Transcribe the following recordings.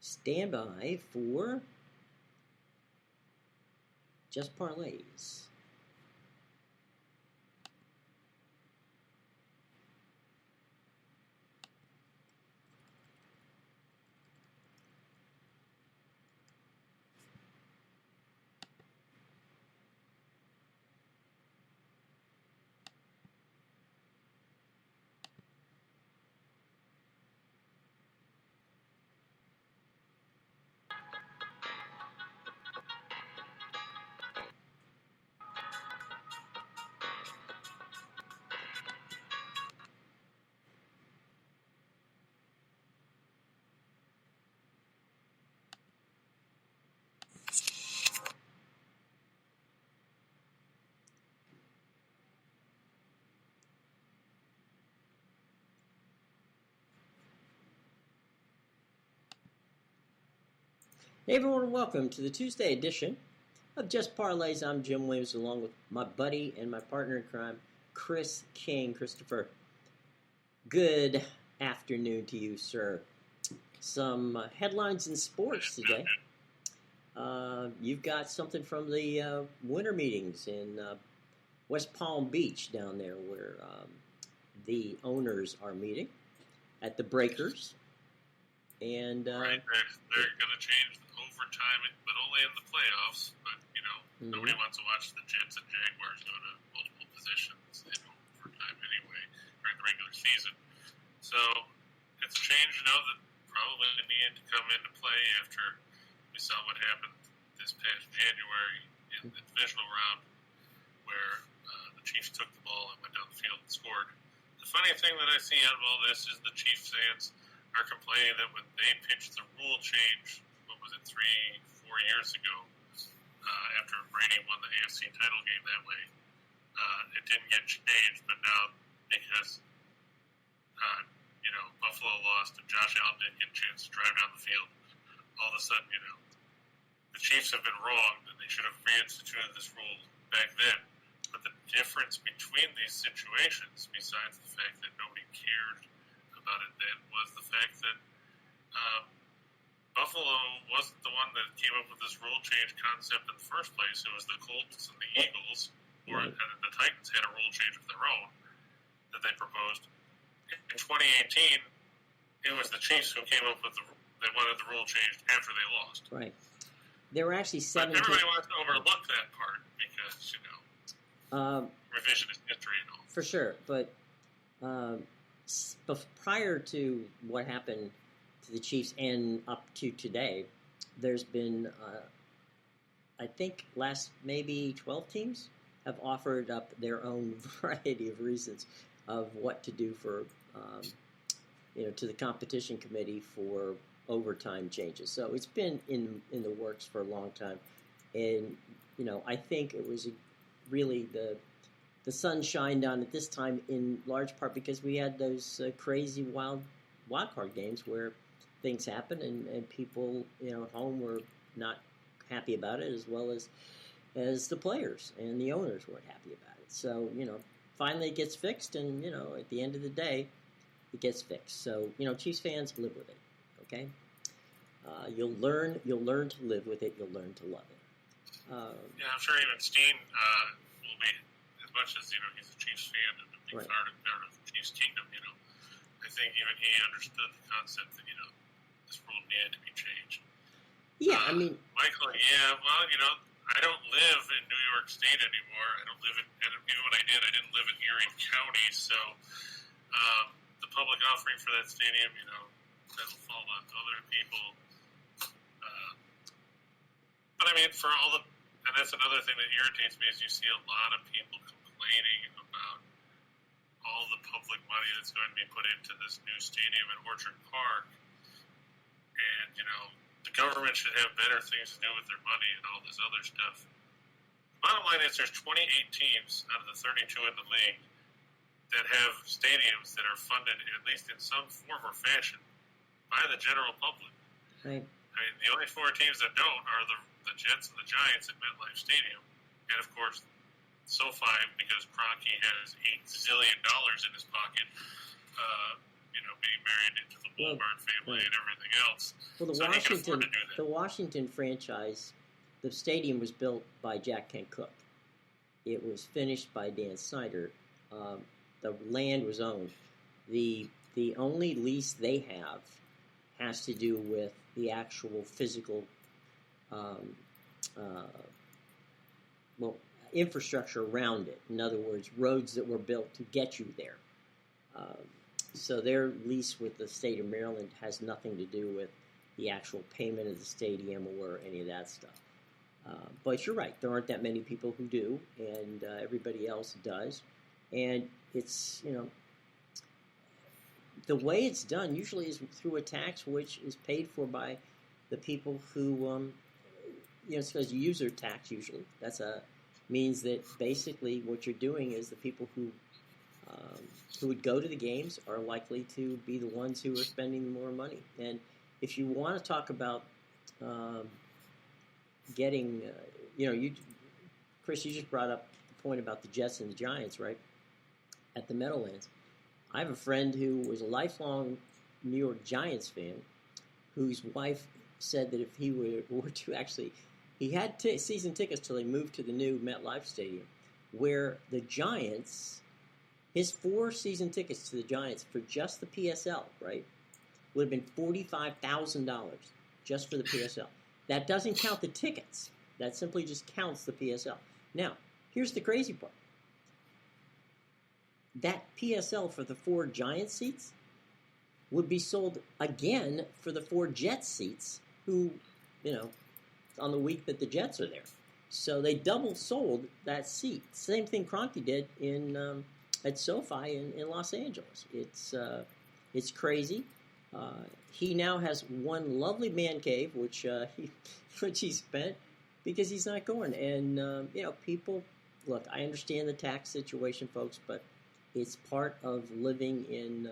Stand by for Just Parlays. Hey everyone, welcome to the Tuesday edition of Just Parlays. I'm Jim Williams along with my buddy and my partner in crime, Chris King. Christopher, good afternoon to you, sir. Some headlines in sports today. You've got something from the winter meetings in West Palm Beach down there where the owners are meeting at the Breakers. And right, they're going to change the overtime, but only in the playoffs. But, nobody wants to watch the Jets and Jaguars go to multiple positions in overtime anyway during the regular season. So it's a change, that probably needed to come into play after we saw what happened this past January in the divisional round where the Chiefs took the ball and went down the field and scored. The funny thing that I see out of all this is the Chiefs fans are complaining that when they pitched the rule change, 3-4 years ago, after Brady won the AFC title game that way, it didn't get changed, but now because, Buffalo lost and Josh Allen didn't get a chance to drive down the field, all of a sudden, the Chiefs have been wronged and they should have reinstituted this rule back then. But the difference between these situations, besides the fact that nobody cared about it then, was the fact that Buffalo wasn't the one that came up with this rule change concept in the first place. It was the Colts and the Eagles, and the Titans had a rule change of their own that they proposed. In 2018, it was the Chiefs who came up with they wanted the rule changed after they lost. Right. There were actually 17. But everybody wants to overlook that part because, revisionist history and all. For sure, but prior to what happened to the Chiefs and up to today, there's been, I think, last maybe 12 teams have offered up their own variety of reasons of what to do for, to the competition committee for overtime changes. So it's been in the works for a long time, and I think it was really the sun shined on at this time in large part because we had those crazy wild card games where things happen and people at home were not happy about it, as well as the players and the owners weren't happy about it. So finally it gets fixed, and at the end of the day it gets fixed. So Chiefs fans, live with it. Okay, you'll learn to live with it. You'll learn to love it. I'm sure even Steen will be, as much as he's a Chiefs fan and a big part of the Chiefs kingdom. I think even he understood the concept that this rule needed to be changed. Yeah, I mean, Michael. Yeah, well, I don't live in New York State anymore. I don't live in, and even when I didn't live in Erie County. So the public offering for that stadium, that'll fall on other people. But I mean, and that's another thing that irritates me is you see a lot of people complaining about all the public money that's going to be put into this new stadium in Orchard Park. And, the government should have better things to do with their money and all this other stuff. Bottom line is there's 28 teams out of the 32 in the league that have stadiums that are funded, at least in some form or fashion, by the general public. Right. I mean, the only 4 teams that don't are the Jets and the Giants at MetLife Stadium. And, of course, SoFi, because Kroenke has $8 zillion in his pocket, being married into the Walmart family and everything else. Well, so he can afford to do that. The Washington franchise, the stadium was built by Jack Kent Cooke. It was finished by Dan Snyder. The land was owned. The only lease they have has to do with the actual physical infrastructure around it. In other words, roads that were built to get you there. So their lease with the state of Maryland has nothing to do with the actual payment of the stadium or any of that stuff. But you're right, there aren't that many people who do, and everybody else does. And it's, the way it's done usually is through a tax which is paid for by the people who, it's because you use their tax usually. Means that basically what you're doing is the people who would go to the games are likely to be the ones who are spending more money. And if you want to talk about getting, Chris, you just brought up the point about the Jets and the Giants, right? At the Meadowlands. I have a friend who was a lifelong New York Giants fan whose wife said that if he were to actually, he had season tickets till they moved to the new MetLife Stadium, where the Giants, his 4 season tickets to the Giants for just the PSL, right, would have been $45,000 just for the PSL. That doesn't count the tickets. That simply just counts the PSL. Now, here's the crazy part. That PSL for the 4 Giants seats would be sold again for the 4 Jets seats who, on the week that the Jets are there. So they double sold that seat. Same thing Kroenke did at SoFi in Los Angeles. It's crazy. He now has one lovely man cave, which he spent because he's not going. And people look. I understand the tax situation, folks, but it's part of living in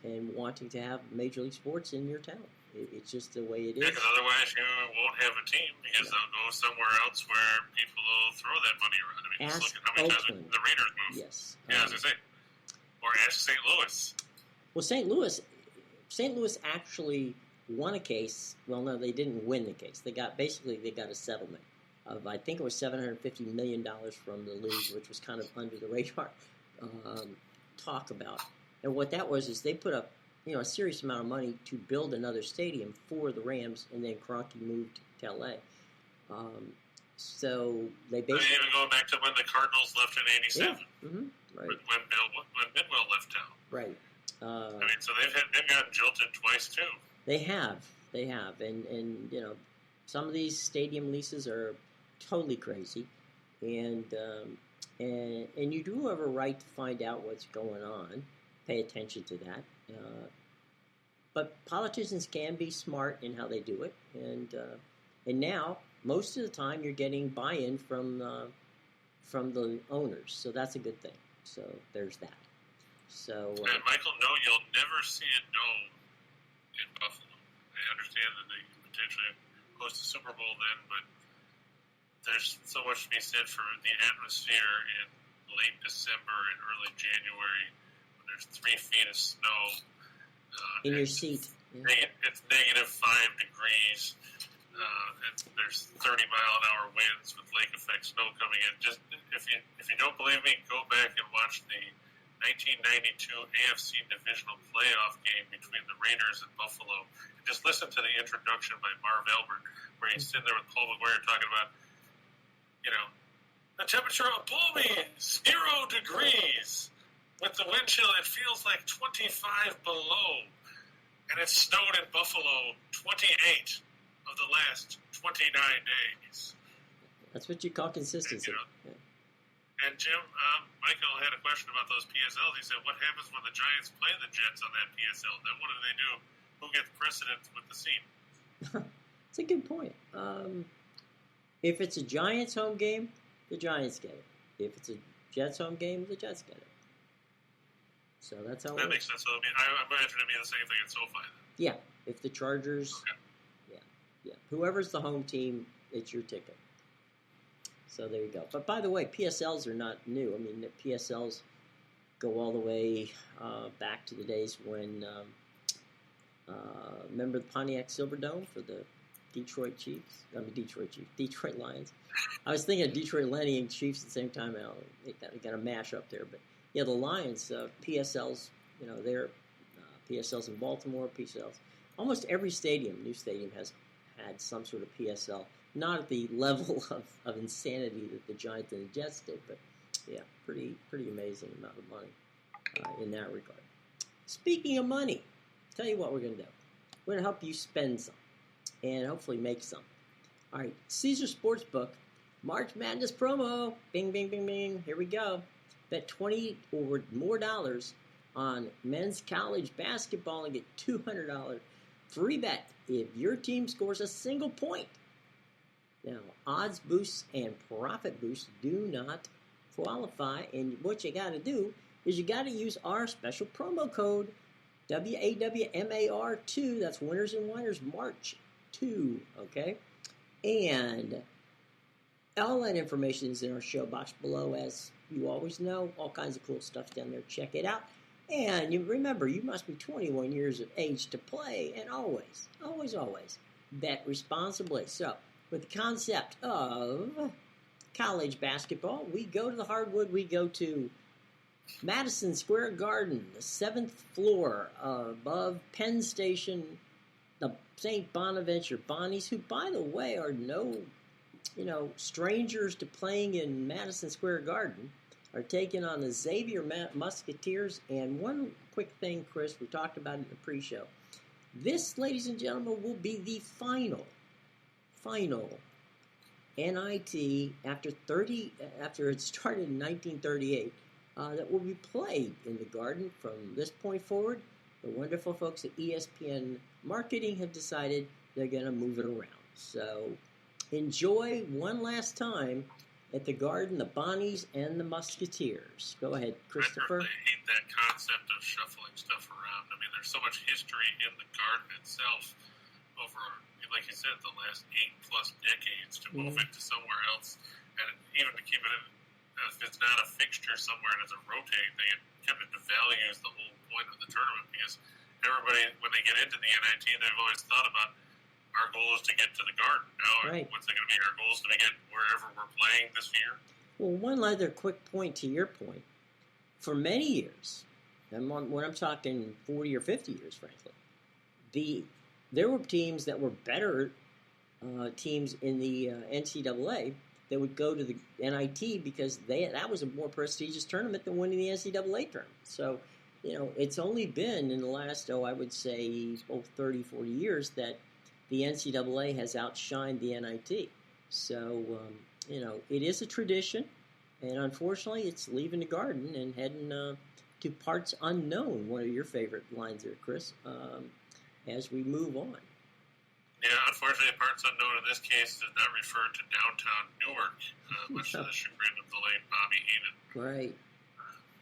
and wanting to have Major League Sports in your town. It's just the way it is. Yeah, because otherwise you won't have a team because they'll go somewhere else where people will throw that money around. I mean, just look at how many times the Raiders move. Yes. Yeah, as I say. Or ask St. Louis. Well, St. Louis actually won a case. Well, no, they didn't win the case. They got a settlement of, I think it was $750 million from the league, which was kind of under the radar talk about. And what that was is they put up a serious amount of money to build another stadium for the Rams, and then Kroenke moved to L.A. So they basically... even going back to when the Cardinals left in '87. Yeah. Mm-hmm. Right. When Bidwell left town. Right. So they've gotten jilted twice, too. They have. And some of these stadium leases are totally crazy. And you do have a right to find out what's going on. Pay attention to that. But politicians can be smart in how they do it, and now most of the time you're getting buy-in from the owners, so that's a good thing. So there's that. So and Michael, no, you'll never see a dome in Buffalo. I understand that they potentially host a Super Bowl then, but there's so much to be said for the atmosphere in late December and early January. There's 3 feet of snow. In your seat. Yeah. It's negative 5 degrees. And there's 30-mile-an-hour winds with lake effect snow coming in. Just if you don't believe me, go back and watch the 1992 AFC divisional playoff game between the Raiders and Buffalo. And just listen to the introduction by Marv Albert, where he's sitting there with Paul McGuire talking about, the temperature of Bowlby, 0 degrees. With the wind chill, it feels like 25 below. And it snowed in Buffalo 28 of the last 29 days. That's what you call consistency. And, and Jim, Michael had a question about those PSLs. He said, what happens when the Giants play the Jets on that PSL? Then what do they do? Who gets precedence with the seat? That's a good point. If it's a Giants home game, the Giants get it. If it's a Jets home game, the Jets get it. So that's how that makes sense. So I imagine it'd be the same thing in SoFi then. Yeah. If the Chargers, yeah. Whoever's the home team, it's your ticket. So there you go. But by the way, PSLs are not new. I mean, the PSLs go all the way back to the days when, remember the Pontiac Silverdome for the Detroit Lions. I was thinking of Detroit Lenny and Chiefs at the same time. They got a mash up there, but yeah, the Lions, PSLs, they're PSLs in Baltimore, PSLs. Almost every new stadium has had some sort of PSL. Not at the level of insanity that the Giants and the Jets did, but yeah, pretty amazing amount of money in that regard. Speaking of money, tell you what we're going to do. We're going to help you spend some and hopefully make some. All right, Caesar Sportsbook, March Madness promo. Bing, bing, bing, bing. Here we go. Bet $20 or more on men's college basketball and get $200 free bet if your team scores a single point. Now, odds boosts and profit boosts do not qualify, and what you got to do is you got to use our special promo code WAWMAR2. That's Winners and Winers March 2. Okay, and all that information is in our show box below, as you always know. All kinds of cool stuff down there. Check it out. And you remember, you must be 21 years of age to play, and always bet responsibly. So, with the concept of college basketball, we go to the hardwood. We go to Madison Square Garden, the 7th floor above Penn Station, the St. Bonaventure Bonnies, who, by the way, are no, strangers to playing in Madison Square Garden, are taking on the Xavier Musketeers. And one quick thing, Chris, we talked about it in the pre-show. This, ladies and gentlemen, will be the final NIT after it started in 1938 that will be played in the Garden from this point forward. The wonderful folks at ESPN Marketing have decided they're going to move it around. So enjoy one last time at the Garden, the Bonnies and the Musketeers. Go ahead, Christopher. I hate that concept of shuffling stuff around. I mean, there's so much history in the Garden itself over, like you said, the last 8+ decades to move it to somewhere else. And even to keep it in, if it's not a fixture somewhere and it's a rotating thing, it kind of devalues the whole point of the tournament, because everybody, when they get into the NIT, they've always thought about, our goal is to get to the Garden. Now, what's it going to be? Our goal is to get wherever we're playing this year? Well, one other quick point to your point. For many years, and when I'm talking 40 or 50 years, frankly, there were teams that were better teams in the NCAA that would go to the NIT because that was a more prestigious tournament than winning the NCAA tournament. So, it's only been in the last, I would say, 30, 40 years that the NCAA has outshined the NIT. So, it is a tradition, and unfortunately, it's leaving the Garden and heading to parts unknown. One of your favorite lines there, Chris, as we move on. Yeah, unfortunately, parts unknown in this case does not refer to downtown Newark, much to the chagrin of the late Bobby Heenan. Right.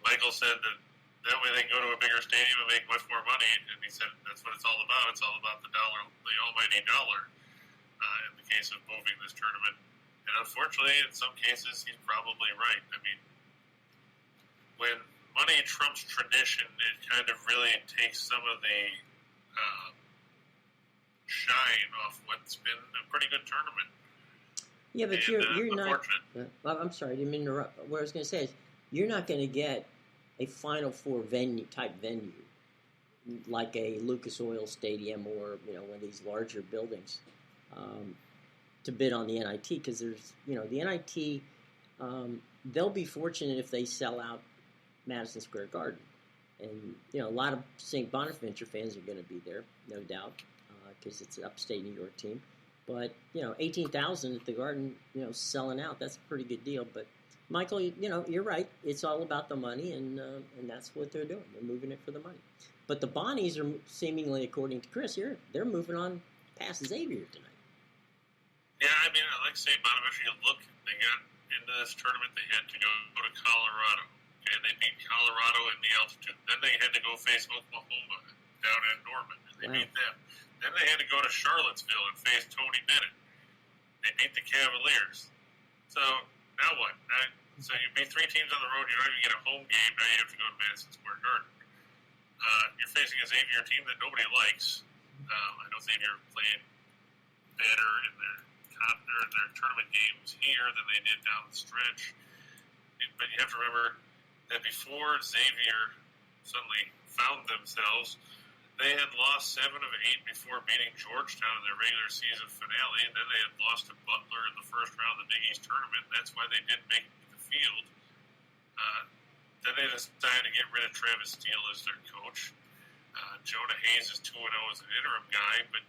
Michael said that way they can go to a bigger stadium and make much more money, and he said that's what it's all about. It's all about the dollar, the almighty dollar, in the case of moving this tournament. And unfortunately, in some cases, he's probably right. I mean, when money trumps tradition, it kind of really takes some of the shine off what's been a pretty good tournament. Yeah, but you're not. I'm sorry, I didn't mean to interrupt. What I was going to say is, you're not going to get a Final Four venue like a Lucas Oil Stadium or one of these larger buildings to bid on the NIT, because there's the NIT. They'll be fortunate if they sell out Madison Square Garden, and a lot of St. Bonaventure fans are going to be there, no doubt, because it's an upstate New York team. But 18,000 at the Garden, selling out, that's a pretty good deal. But Michael, you're right. It's all about the money, and that's what they're doing. They're moving it for the money. But the Bonnies are seemingly, according to Chris here, they're moving on past Xavier tonight. Yeah, I mean, like St. Bonaventure, they got into this tournament, they had to go to Colorado. Okay, they beat Colorado in the altitude. Then they had to go face Oklahoma down in Norman, and they beat them. Then they had to go to Charlottesville and face Tony Bennett. They beat the Cavaliers. So, now what? So you beat 3 teams on the road. You don't even get a home game. Now you have to go to Madison Square Garden. You're facing a Xavier team that nobody likes. I know Xavier played better in their tournament games here than they did down the stretch. But you have to remember that before Xavier suddenly found themselves, they had lost 7 of 8 before beating Georgetown in their regular season finale, and then they had lost to Butler in the first round of the Big East tournament. That's why they didn't make the field. Then they decided to get rid of Travis Steele as their coach. Jonah Hayes is 2-0 as an interim guy, but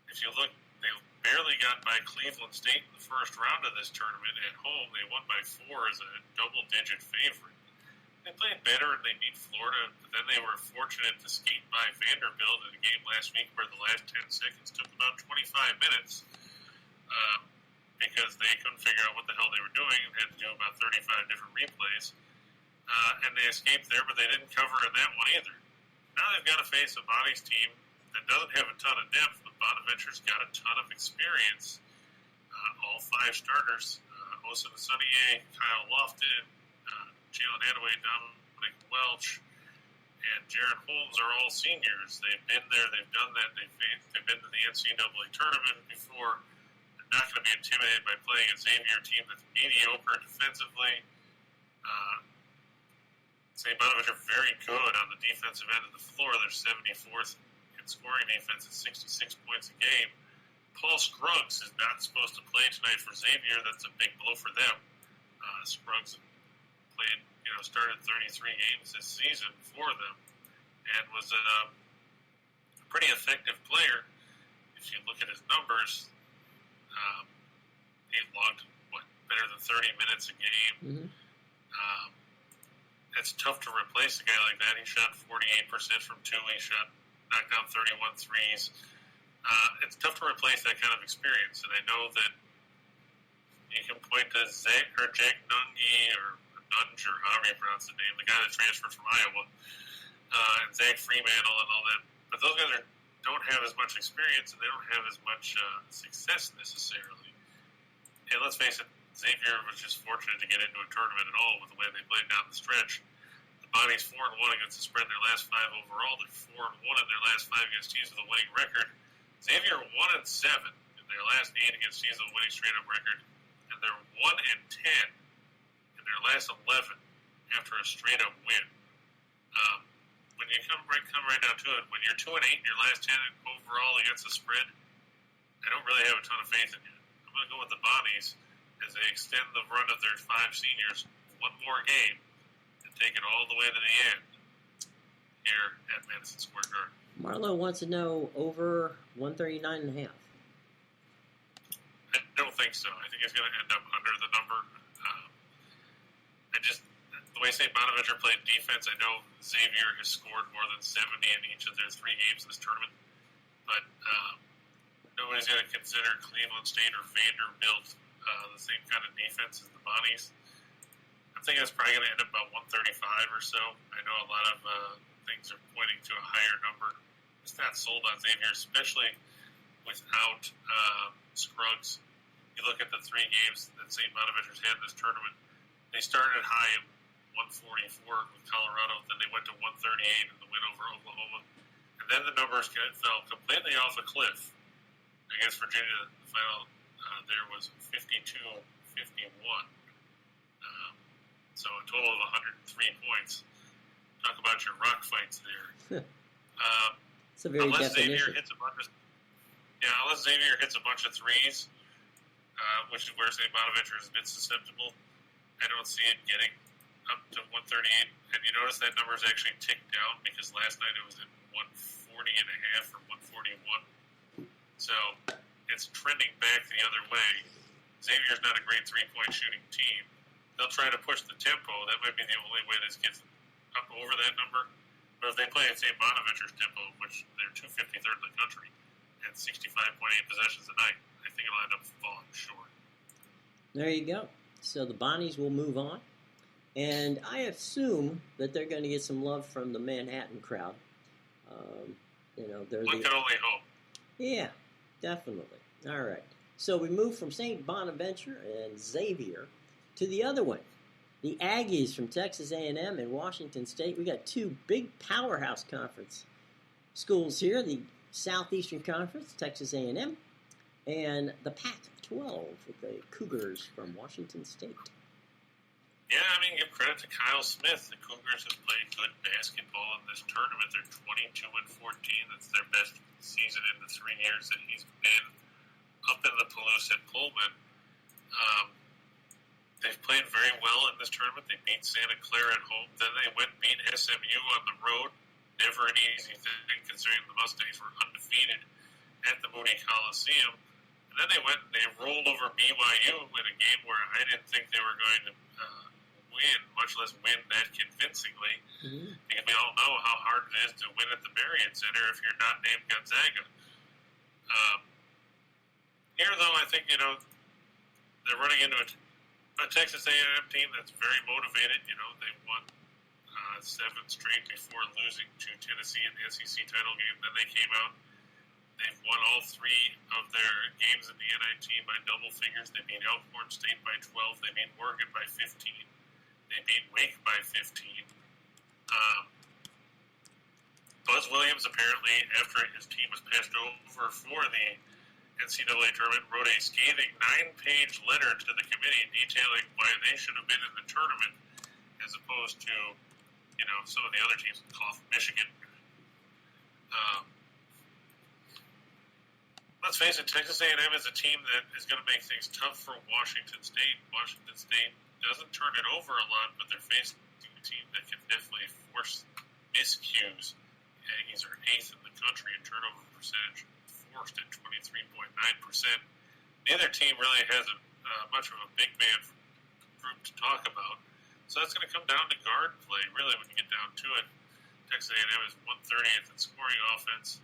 if you look, they barely got by Cleveland State in the first round of this tournament at home. They won by 4 as a double-digit favorite. They played better and they beat Florida, but then they were fortunate to skate by Vanderbilt in a game last week where the last 10 seconds took about 25 minutes because they couldn't figure out what the hell they were doing and had to do about 35 different replays. And they escaped there, but they didn't cover in that one either. Now they've got to face a Bonnie's team that doesn't have a ton of depth, but Bonaventure's got a ton of experience. All 5 starters, Osa Sonnier, Kyle Lofton, Jalen Hadaway, Dominic Welch, and Jaron Holmes are all seniors. They've been there, they've done that, they've been to the NCAA tournament before. They're not going to be intimidated by playing a Xavier team that's mediocre defensively. St. Bonaventure very good on the defensive end of the floor. They're 74th in scoring defense at 66 points a game. Paul Scruggs is not supposed to play tonight for Xavier. That's a big blow for them. Scruggs started 33 games this season for them and was a pretty effective player. If you look at his numbers, he logged, better than 30 minutes a game. Mm-hmm. It's tough to replace a guy like that. He shot 48% from 2. He knocked down 31 threes. It's tough to replace that kind of experience, and I know that you can point to Jack Nunge or Nunge, or however you pronounce the name, the guy that transferred from Iowa, and Zach Freemantle and all that. But those guys don't have as much experience, and they don't have as much success necessarily. And let's face it, Xavier was just fortunate to get into a tournament at all with the way they played down the stretch. The Bonnies 4-1 against the spread in their last 5 overall. They're 4-1 in their last 5 against teams with a winning record. Xavier 1-7 in their last 8 against teams with a winning straight-up record, and they're 1-10 in their last 11 after a straight-up win. When you come right down to it, when you're 2-8 in your last 10 overall against the spread, I don't really have a ton of faith in you. I'm going to go with the Bonnies as they extend the run of their 5 seniors one more game and take it all the way to the end here at Madison Square Garden. Marlo wants to know over 139.5. I don't think so. I think it's going to end up under the number. The way St. Bonaventure played defense, I know Xavier has scored more than 70 in each of their 3 games in this tournament, but nobody's going to consider Cleveland State or Vanderbilt the same kind of defense as the Bonnies. I think that's probably going to end up about 135 or so. I know a lot of things are pointing to a higher number. It's not sold on Xavier, especially without Scruggs. You look at the 3 games that St. Bonaventure's had in this tournament. They started high at 144 with Colorado, then they went to 138 in the win over Oklahoma. And then the numbers fell completely off a cliff against Virginia. The final there was 52-51. So a total of 103 points. Talk about your rock fights there. It's a very unless definition. Unless Xavier hits a bunch of threes, which is where St. Bonaventure has been susceptible, I don't see it getting up to 138. And you notice that number is actually ticked down because last night it was at 140.5 or 141. So it's trending back the other way. Xavier's not a great 3-point shooting team. They'll try to push the tempo. That might be the only way this gets up over that number. But if they play at St. Bonaventure's tempo, which they're 253rd in the country, and 65.8 possessions a night, I think it'll end up falling short. There you go. So the Bonnies will move on. And I assume that they're going to get some love from the Manhattan crowd. One can only hope. Yeah, definitely. All right. So we move from St. Bonaventure and Xavier to the other one. The Aggies from Texas A&M and Washington State. We got two big powerhouse conference schools here. The Southeastern Conference, Texas A&M, and the Pac-12 with the Cougars from Washington State. Yeah, I mean, give credit to Kyle Smith. The Cougars have played good basketball in this tournament. They're 22-14. That's their best season in the 3 years that he's been up in the Palouse at Pullman. They've played very well in this tournament. They beat Santa Clara at home. Then they went and beat SMU on the road. Never an easy thing considering the Mustangs were undefeated at the Moody Coliseum. And then they went and they rolled over BYU in a game where I didn't think they were going to win, much less win that convincingly. Mm-hmm. Because we all know how hard it is to win at the Marriott Center if you're not named Gonzaga. Here, though, I think, they're running into a Texas A&M team that's very motivated. They won 7 straight before losing to Tennessee in the SEC title game. Then they came out. They've won all 3 of their games in the NIT by double figures. They beat Elkhorn State by 12. They beat Oregon by 15. They beat Wake by 15. Buzz Williams, apparently, after his team was passed over for the NCAA tournament, wrote a scathing 9-page letter to the committee detailing why they should have been in the tournament as opposed to, some of the other teams, Michigan. Let's face it, Texas A&M is a team that is going to make things tough for Washington State. Washington State doesn't turn it over a lot, but they're facing a team that can definitely force miscues. The Aggies are 8th in the country in turnover percentage, forced at 23.9%. Neither team really has much of a big man group to talk about. So that's going to come down to guard play, really, when you get down to it. Texas A&M is 130th in scoring offense.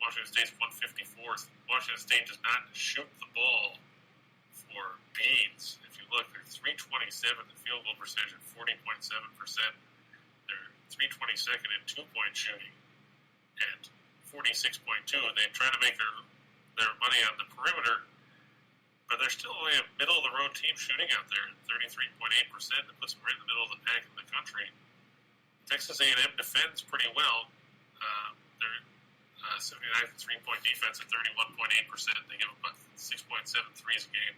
Washington State's 154th. Washington State does not shoot the ball for beans. If you look, they're 327 in field goal percentage at 40.7%. They're 322nd in two-point shooting at 46.2%. They try to make their money on the perimeter, but they're still only a middle-of-the-road team shooting out there, 33.8%. That puts them right in the middle of the pack in the country. Texas A&M defends pretty well. They're 79th three-point defense at 31.8%. They give about 6.7 threes a game.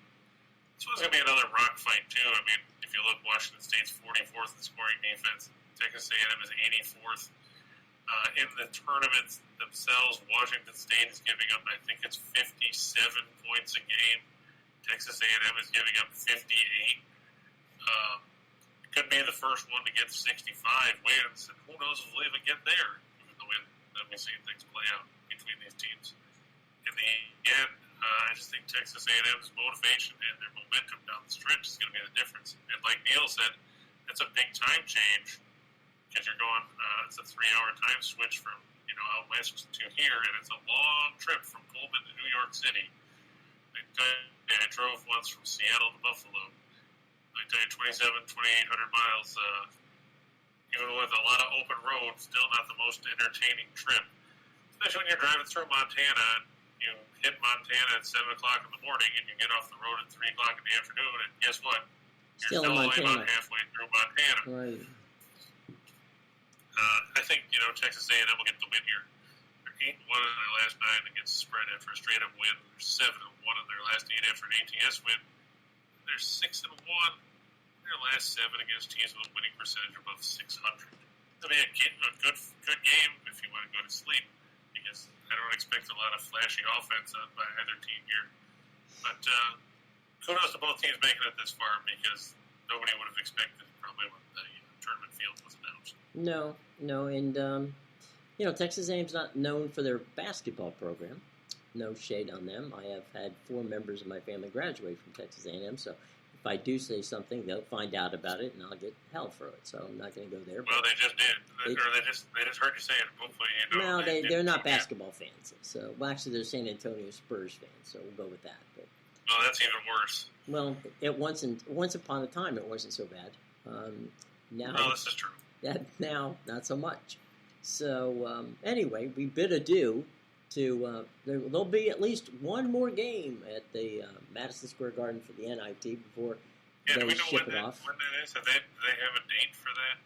This one's going to be another rock fight, too. I mean, if you look, Washington State's 44th in scoring defense. Texas A&M is 84th. In the tournaments themselves, Washington State is giving up, I think it's 57 points a game. Texas A&M is giving up 58. Could be the first one to get 65 wins, and who knows if we'll even get there, given the way that we've seen things play out between these teams. In the end, I just think Texas A&M's motivation and their momentum down the stretch is going to be the difference. And like Neil said, it's a big time change because you're going, it's a 3-hour time switch from, out west to here, and it's a long trip from Pullman to New York City. I drove once from Seattle to Buffalo. I tell you, 2,800 miles, even with a lot of open roads, still not the most entertaining trip. Especially when you're driving through Montana, and you hit Montana at 7 o'clock in the morning, and you get off the road at 3 o'clock in the afternoon, and guess what? You're still only about halfway through Montana. Right. I think, Texas A&M will get the win here. They're 8-1 in their last 9 against the spread after a straight-up win. They're 7-1 in their last 8 after an ATS win. They're 6-1 in their last 7 against teams with a winning percentage above 600. It'll be a good game if you want to go to sleep, because I don't expect a lot of flashy offense by either team here. But kudos to both teams making it this far, because nobody would have expected probably when the tournament field was announced. No, and Texas A&M's not known for their basketball program. No shade on them. I have had 4 members of my family graduate from Texas A&M, so if I do say something, they'll find out about it, and I'll get hell for it. So I'm not going to go there. Well, they just did. They just heard you say it. Hopefully, they're not basketball fans. So, actually, they're San Antonio Spurs fans. So we'll go with that. But, that's even worse. Well, once upon a time, it wasn't so bad. Now, this is true. Now, not so much. So, anyway, we bid adieu There'll be at least one more game at the Madison Square Garden for the NIT before they ship it off. When that is? Do they have a date for that?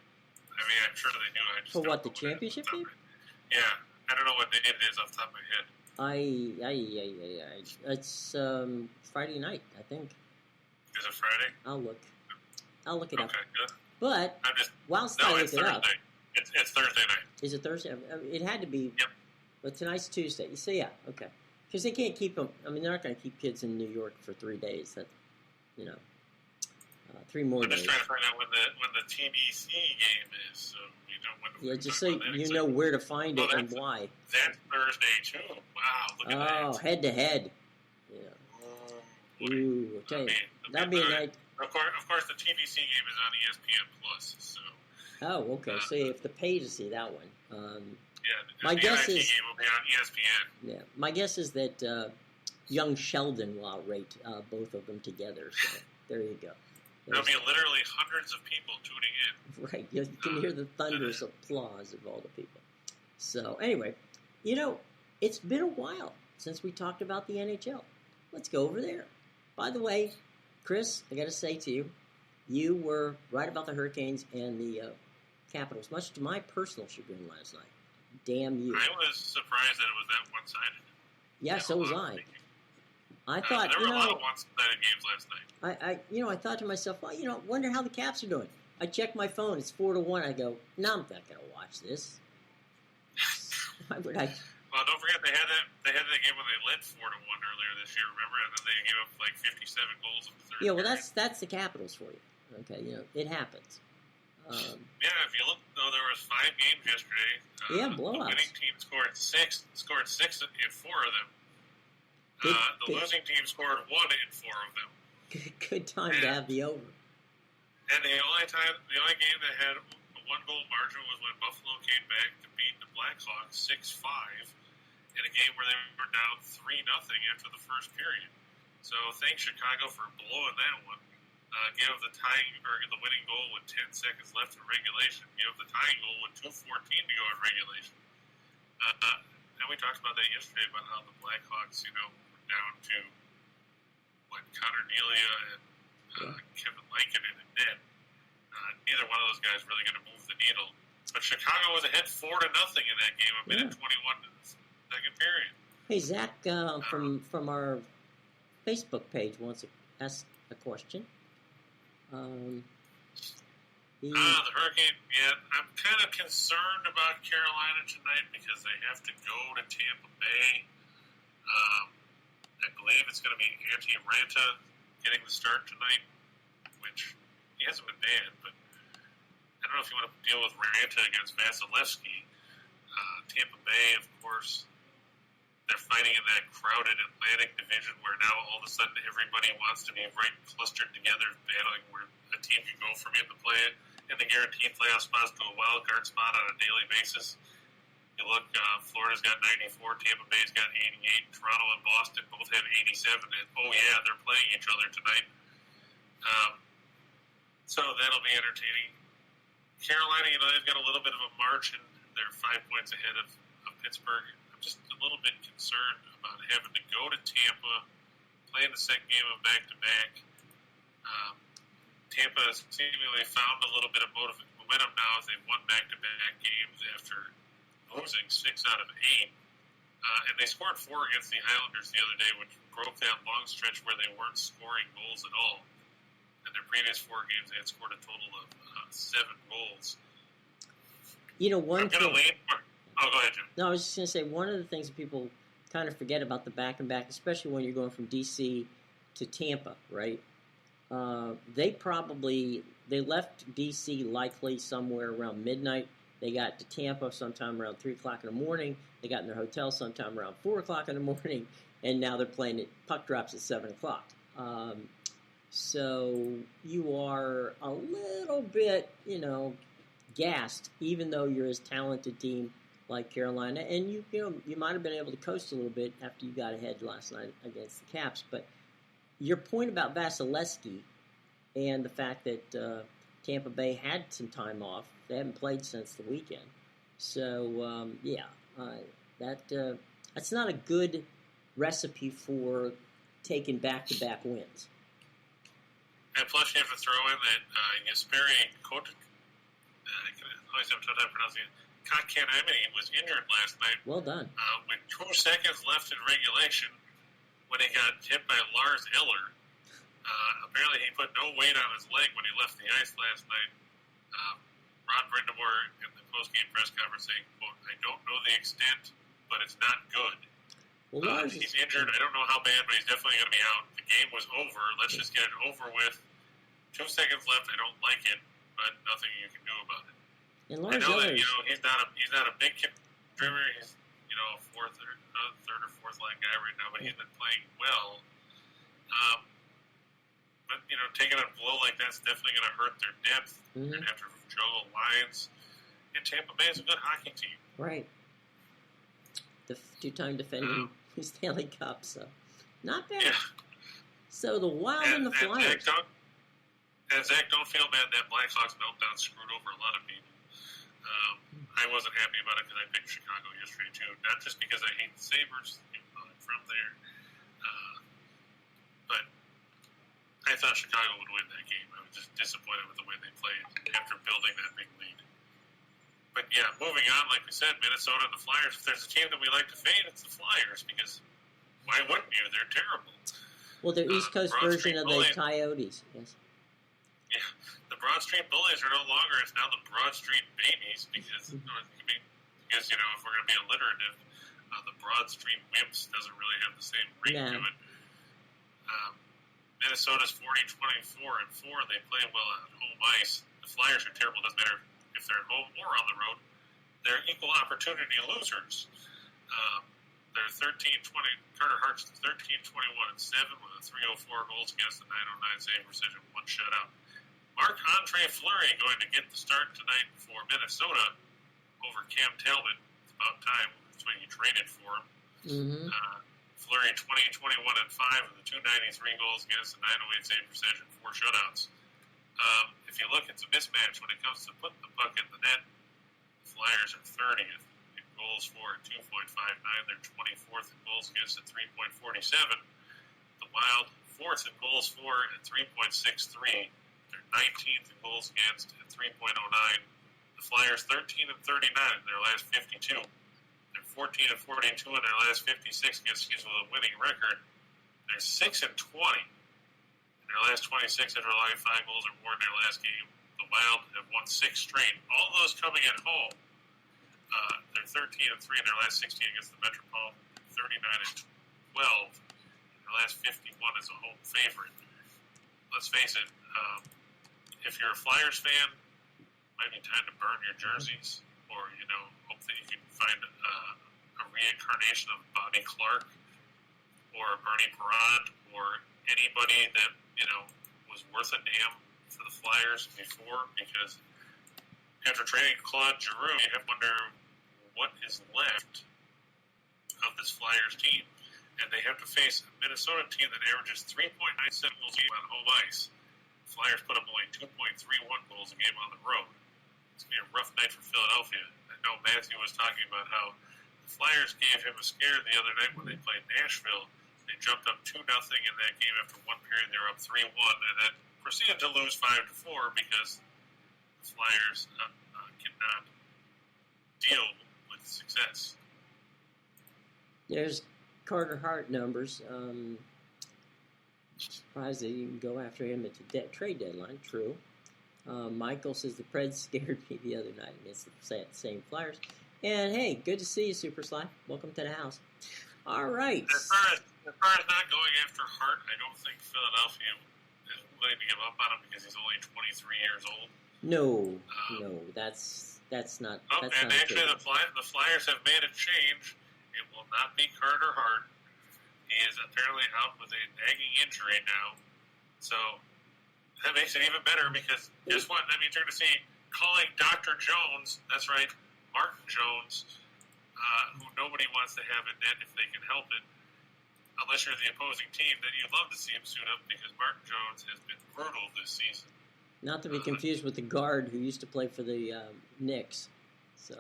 I mean, I'm sure they do. I just for what, the championship game? Yeah, I don't know what date it is off the top of my head. It's Friday night, I think. Is it Friday? I'll look it up. Okay, good. But whilst I look it up, it's Thursday night. Is it Thursday? I mean, it had to be. Yep. But tonight's Tuesday. So yeah, okay. Because they can't keep them. I mean, they're not going to keep kids in New York for 3 days. That, 3 more days. I'm just trying to find out when the TBC game is, so you know when. Yeah, just so you know where to find it and why. That's Thursday too. Wow, look at that. Oh, head to head. Yeah. Ooh, I'll tell you, that'd be a night. Of course, the TBC game is on ESPN Plus. So. Oh, okay. So you have to pay to see that one. My guess is game will be on ESPN. Yeah, my guess is that young Sheldon will outrate both of them together. So there you go. There'll be literally hundreds of people tuning in. Right, you can hear the thunderous applause of all the people. So anyway, it's been a while since we talked about the NHL. Let's go over there. By the way, Chris, I got to say to you, you were right about the Hurricanes and the Capitals, much to my personal chagrin last night. Damn you. I was surprised that it was that one-sided. Yeah, so was I. I thought, there were a lot of one-sided games last night. I thought to myself, well, wonder how the Caps are doing. I check my phone, it's 4-1. I go, no, I'm not going to watch this. Why would I? Well, don't forget they had that game when they led 4-1 earlier this year. Remember, and then they gave up like 57 goals in the third. Yeah, well, that's the Capitals for you. Okay, it happens. If you look, though, there was 5 games yesterday. Blowouts. The winning team scored six in 4 of them. The losing team scored 1 in 4 of them. Good time to have the over. And the only game that had a 1-goal margin was when Buffalo came back to beat the Blackhawks 6-5 in a game where they were down 3-0 after the first period. So thanks Chicago for blowing that one. Give the winning goal with 10 seconds left in regulation. Give the tying goal with 2:14 to go in regulation. And we talked about that yesterday about how the Blackhawks, were down to Connor Nelia and Kevin Lankinen and net. Neither one of those guys really going to move the needle. But Chicago was ahead 4-0 in that game. A minute 21 in the second period. Hey, Zach from our Facebook page wants to ask a question. The Hurricane, I'm kind of concerned about Carolina tonight because they have to go to Tampa Bay. I believe it's going to be Antti Ranta getting the start tonight, which he hasn't been bad, but I don't know if you want to deal with Ranta against Vasilevsky. Tampa Bay, of course, they're fighting in that crowded Atlantic division where now all of a sudden everybody wants to be right clustered together, battling where a team can go from in the play and the guaranteed playoff spots to a wild card spot on a daily basis. You look, Florida's got 94, Tampa Bay's got 88, Toronto and Boston both have 87, and they're playing each other tonight. So that'll be entertaining. Carolina, they've got a little bit of a margin. They're 5 points ahead of Pittsburgh. I'm just a little bit concerned about having to go to Tampa, playing the second game of back-to-back. Tampa has seemingly found a little bit of momentum now as they've won back-to-back games after losing 6 out of 8. And they scored 4 against the Islanders the other day, which broke that long stretch where they weren't scoring goals at all. In their previous 4 games, they had scored a total of 7 goals. One thing. Oh, go ahead, Jim. No, I was just going to say, one of the things that people kind of forget about the back-and-back, especially when you're going from D.C. to Tampa, right? They left D.C. likely somewhere around midnight. They got to Tampa sometime around 3 o'clock in the morning. They got in their hotel sometime around 4 o'clock in the morning, and now they're playing it. Puck drops at 7 o'clock. So you are a little bit, gassed, even though you're as talented team like Carolina, and you might have been able to coast a little bit after you got ahead last night against the Caps. But your point about Vasilevsky and the fact that Tampa Bay had some time off, they haven't played since the weekend. So I That's not a good recipe for taking back-to-back wins. And plus, you have to throw in that Jesperi Kotek, I always have a tough time pronouncing it, Kotkaniemi was injured last night. Well done. With 2 seconds left in regulation, when he got hit by Lars Eller. Apparently, he put no weight on his leg when he left the ice last night. Ron Brindamore in the post-game press conference saying, quote, "I don't know the extent, but it's not good." Well, he's injured. I don't know how bad, but he's definitely going to be out. The game was over. Let's just get it over with. 2 seconds left. I don't like it, but nothing you can do about it. And I know that he's not a big contributor. He's a third or fourth line guy right now, but he's been playing well. But taking a blow like that's definitely going to hurt their depth. Mm-hmm. They're going to have to juggle lines. And Tampa Bay is a good hockey team. Right. The 2-time defending Stanley Cup, so not bad. Yeah. So the Wild and the Flyers. Zach, don't feel bad. That Blackhawks meltdown screwed over a lot of people. I wasn't happy about it because I picked Chicago yesterday too. Not just because I hate the Sabres, even though I'm from there, but I thought Chicago would win that game. I was just disappointed with the way they played after building that big lead. But yeah, moving on, like we said, Minnesota and the Flyers. If there's a team that we like to fade, it's the Flyers because why wouldn't you? They're terrible. Well, they're East Coast version of the Coyotes. Yes. Yeah, the Broad Street Bullies are no longer. It's now the Broad Street Babies because if we're going to be alliterative, the Broad Street Wimps doesn't really have the same ring to it. Minnesota's 40-24-4. They play well on home ice. The Flyers are terrible. Doesn't matter if they're at home or on the road. They're equal opportunity losers. They're 13-20. Carter Hart's 13-21-7 with a 304 goals against, a 909 save percentage, 1 shutout. Marc-Andre Fleury going to get the start tonight for Minnesota over Cam Talbot. It's about time. That's when you traded for him. Mm-hmm. Fleury 20-21-5 with a 293 goals against, a 908 save percentage, and 4 shutouts. If you look, it's a mismatch when it comes to putting the puck in the net. The Flyers are 30th in goals for at 2.59. They're 24th in goals against at 3.47. The Wild 4th in goals for at 3.63. They're 19th in goals against at 3.09. The Flyers 13 and 39 in their last 52. They're 14 and 42 in their last 56 against teams with a winning record. They're 6 and 20 in their last 26 after allowing 5 goals or more in their last game. The Wild have won 6 straight. All those coming at home. They're 13 and 3 in their last 16 against the Metropolitan. 39 and 12 in their last 51 as a home favorite. Let's face it. If you're a Flyers fan, it might be time to burn your jerseys, or hope that you can find a reincarnation of Bobby Clark or Bernie Parent or anybody that was worth a damn for the Flyers before. Because after trading Claude Giroux, you have to wonder what is left of this Flyers team, and they have to face a Minnesota team that averages 3.97 goals a game on home ice. Flyers put up only 2.31 goals a game on the road. It's going to be a rough night for Philadelphia. I know Matthew was talking about how the Flyers gave him a scare the other night when they played Nashville. They jumped up 2-0 in that game after one period. They were up 3-1, and then proceeded to lose 5-4 because the Flyers cannot deal with success. There's Carter Hart numbers. Surprised they didn't go after him at the trade deadline. True. Michael says the Preds scared me the other night against the same Flyers. And hey, good to see you, Super Sly. Welcome to the house. All right. As far as not going after Hart, I don't think Philadelphia is willing to give up on him because he's only 23 years old. No, that's not. Oh, that's and not actually, the Flyers have made a change. It will not be Carter Hart. He is apparently out with a nagging injury now. So that makes it even better because guess what? That means you're going to see calling Dr. Jones, that's right, Martin Jones, who nobody wants to have in net if they can help it, unless you're the opposing team, then you'd love to see him suit up because Martin Jones has been brutal this season. Not to be confused with the guard who used to play for the Knicks. So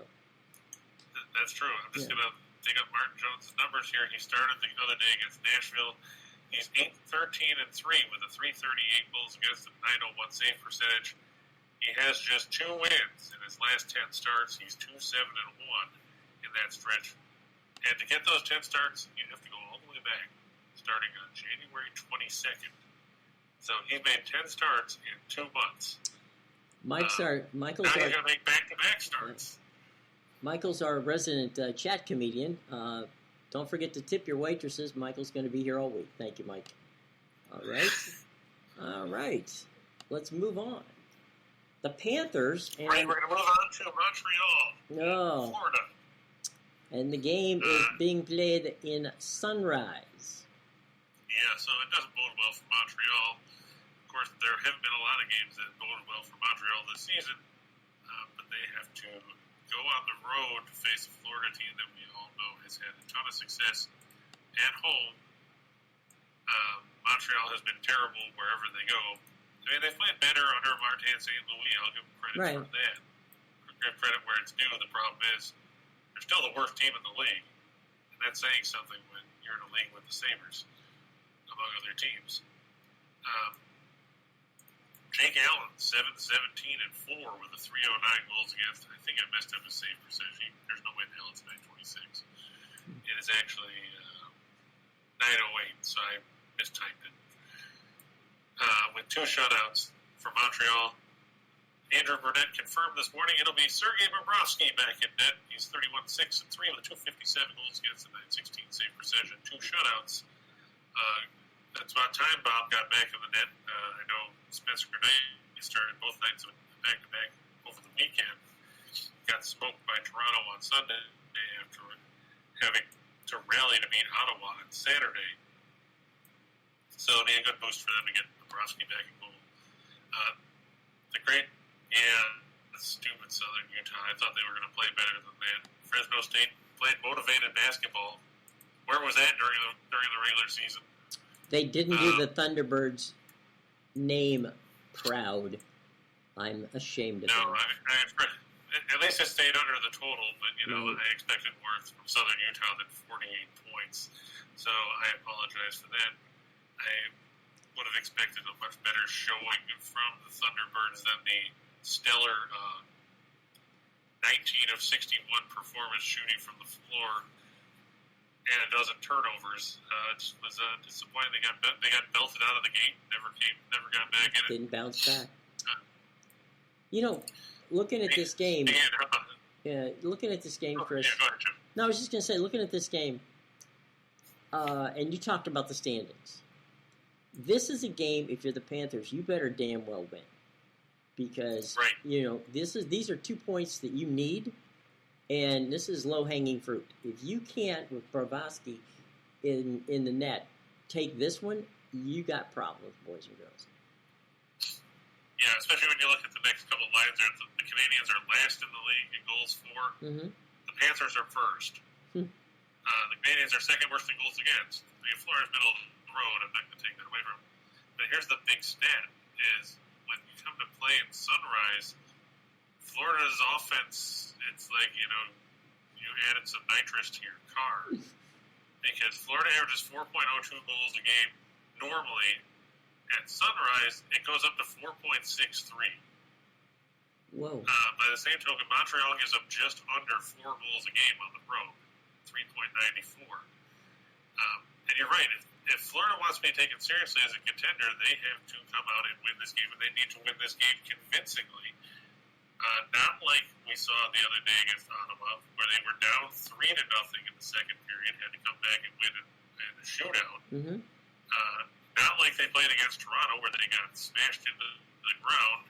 that's true. I'm just going to dig up Martin Jones' numbers here. He started the other day against Nashville. He's 8-13-3 with a 338 goals against, a 901 save percentage. He has just 2 wins in his last 10 starts. He's 2-7-1 in that stretch. And to get those 10 starts, you have to go all the way back, starting on January 22nd. So he made 10 starts in 2 months. Michael's now he's going to make back-to-back starts. Michael's our resident chat comedian. Don't forget to tip your waitresses. Michael's going to be here all week. Thank you, Mike. All right. Let's move on. The Panthers. And we're going to move on to Montreal, Florida. And the game is being played in Sunrise. Yeah, so it doesn't bode well for Montreal. Of course, there haven't been a lot of games that bode well for Montreal this season, but they have to go on the road to face a Florida team that we all know has had a ton of success at home. Montreal has been terrible wherever they go. I mean, they've played better under Martin St. Louis. I'll give them credit for that. Give credit where it's due. The problem is they're still the worst team in the league, and that's saying something when you're in a league with the Sabres, among other teams. Jake Allen, 7-17-4 with a 309 goals against. I think I messed up his save percentage. There's no way in hell it's 926. It is actually 908, so I mistyped it. With 2 shutouts for Montreal. Andrew Burnett confirmed this morning it'll be Sergei Bobrovsky back in net. He's 31-6-3 with a 257 goals against, a 916 save percentage and 2 shutouts. That's about time Bob got back in the net. I know Spencer Grenade started both nights of back-to-back over the weekend. Got smoked by Toronto on Sunday after having to rally to beat Ottawa on Saturday. So it'll be a good boost for them to get Bobrovsky back in goal. Stupid Southern Utah. I thought they were going to play better than that. Fresno State played motivated basketball. Where was that during the regular season? They didn't do the Thunderbirds name proud. I'm ashamed of them. At least it stayed under the total, but I expected more from Southern Utah than 48 points. So I apologize for that. I would have expected a much better showing from the Thunderbirds than the stellar 19 of 61 performance shooting from the floor and a dozen turnovers. It was disappointing. They got belted out of the game. Never got back in it. Didn't bounce back. Looking at this game. Looking at this game, Chris. Yeah, go ahead, Jim. No, I was just going to say, looking at this game, and you talked about the standings. This is a game, if you're the Panthers, you better damn well win. Because, these are 2 points that you need, and this is low-hanging fruit. If you can't, with Bobrovsky in the net, take this one, you got problems, boys and girls. Yeah, especially when you look at the next couple of lines there. The Canadians are last in the league in goals for. Mm-hmm. The Panthers are first. The Canadians are second worst in goals against. Florida's middle of the road. I'm not going to take that away from them. But here's the big stat, is when you come to play in Sunrise, Florida's offense, it's like, you added some nitrous to your car. Because Florida averages 4.02 goals a game normally. At Sunrise, it goes up to 4.63. Whoa. By the same token, Montreal gives up just under 4 goals a game on the road, 3.94. And you're right, if Florida wants to be taken seriously as a contender, they have to come out and win this game, and they need to win this game convincingly. Not like we saw the other day against Ottawa, where they were down 3-0 in the second period, had to come back and win in the shootout. Mm-hmm. Not like they played against Toronto, where they got smashed into the ground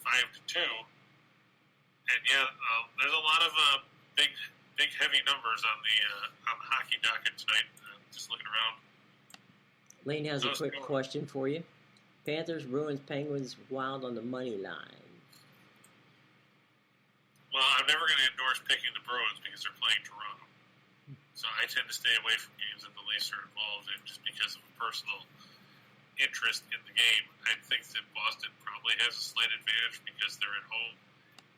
5-2. And there's a lot of big, heavy numbers on the hockey docket tonight. Just looking around. Lane has a quick question for you. Panthers, Bruins, Penguins, Wild on the money line. Well, I'm never going to endorse picking the Bruins because they're playing Toronto. So I tend to stay away from games that the Leafs are involved in just because of a personal interest in the game. I think that Boston probably has a slight advantage because they're at home,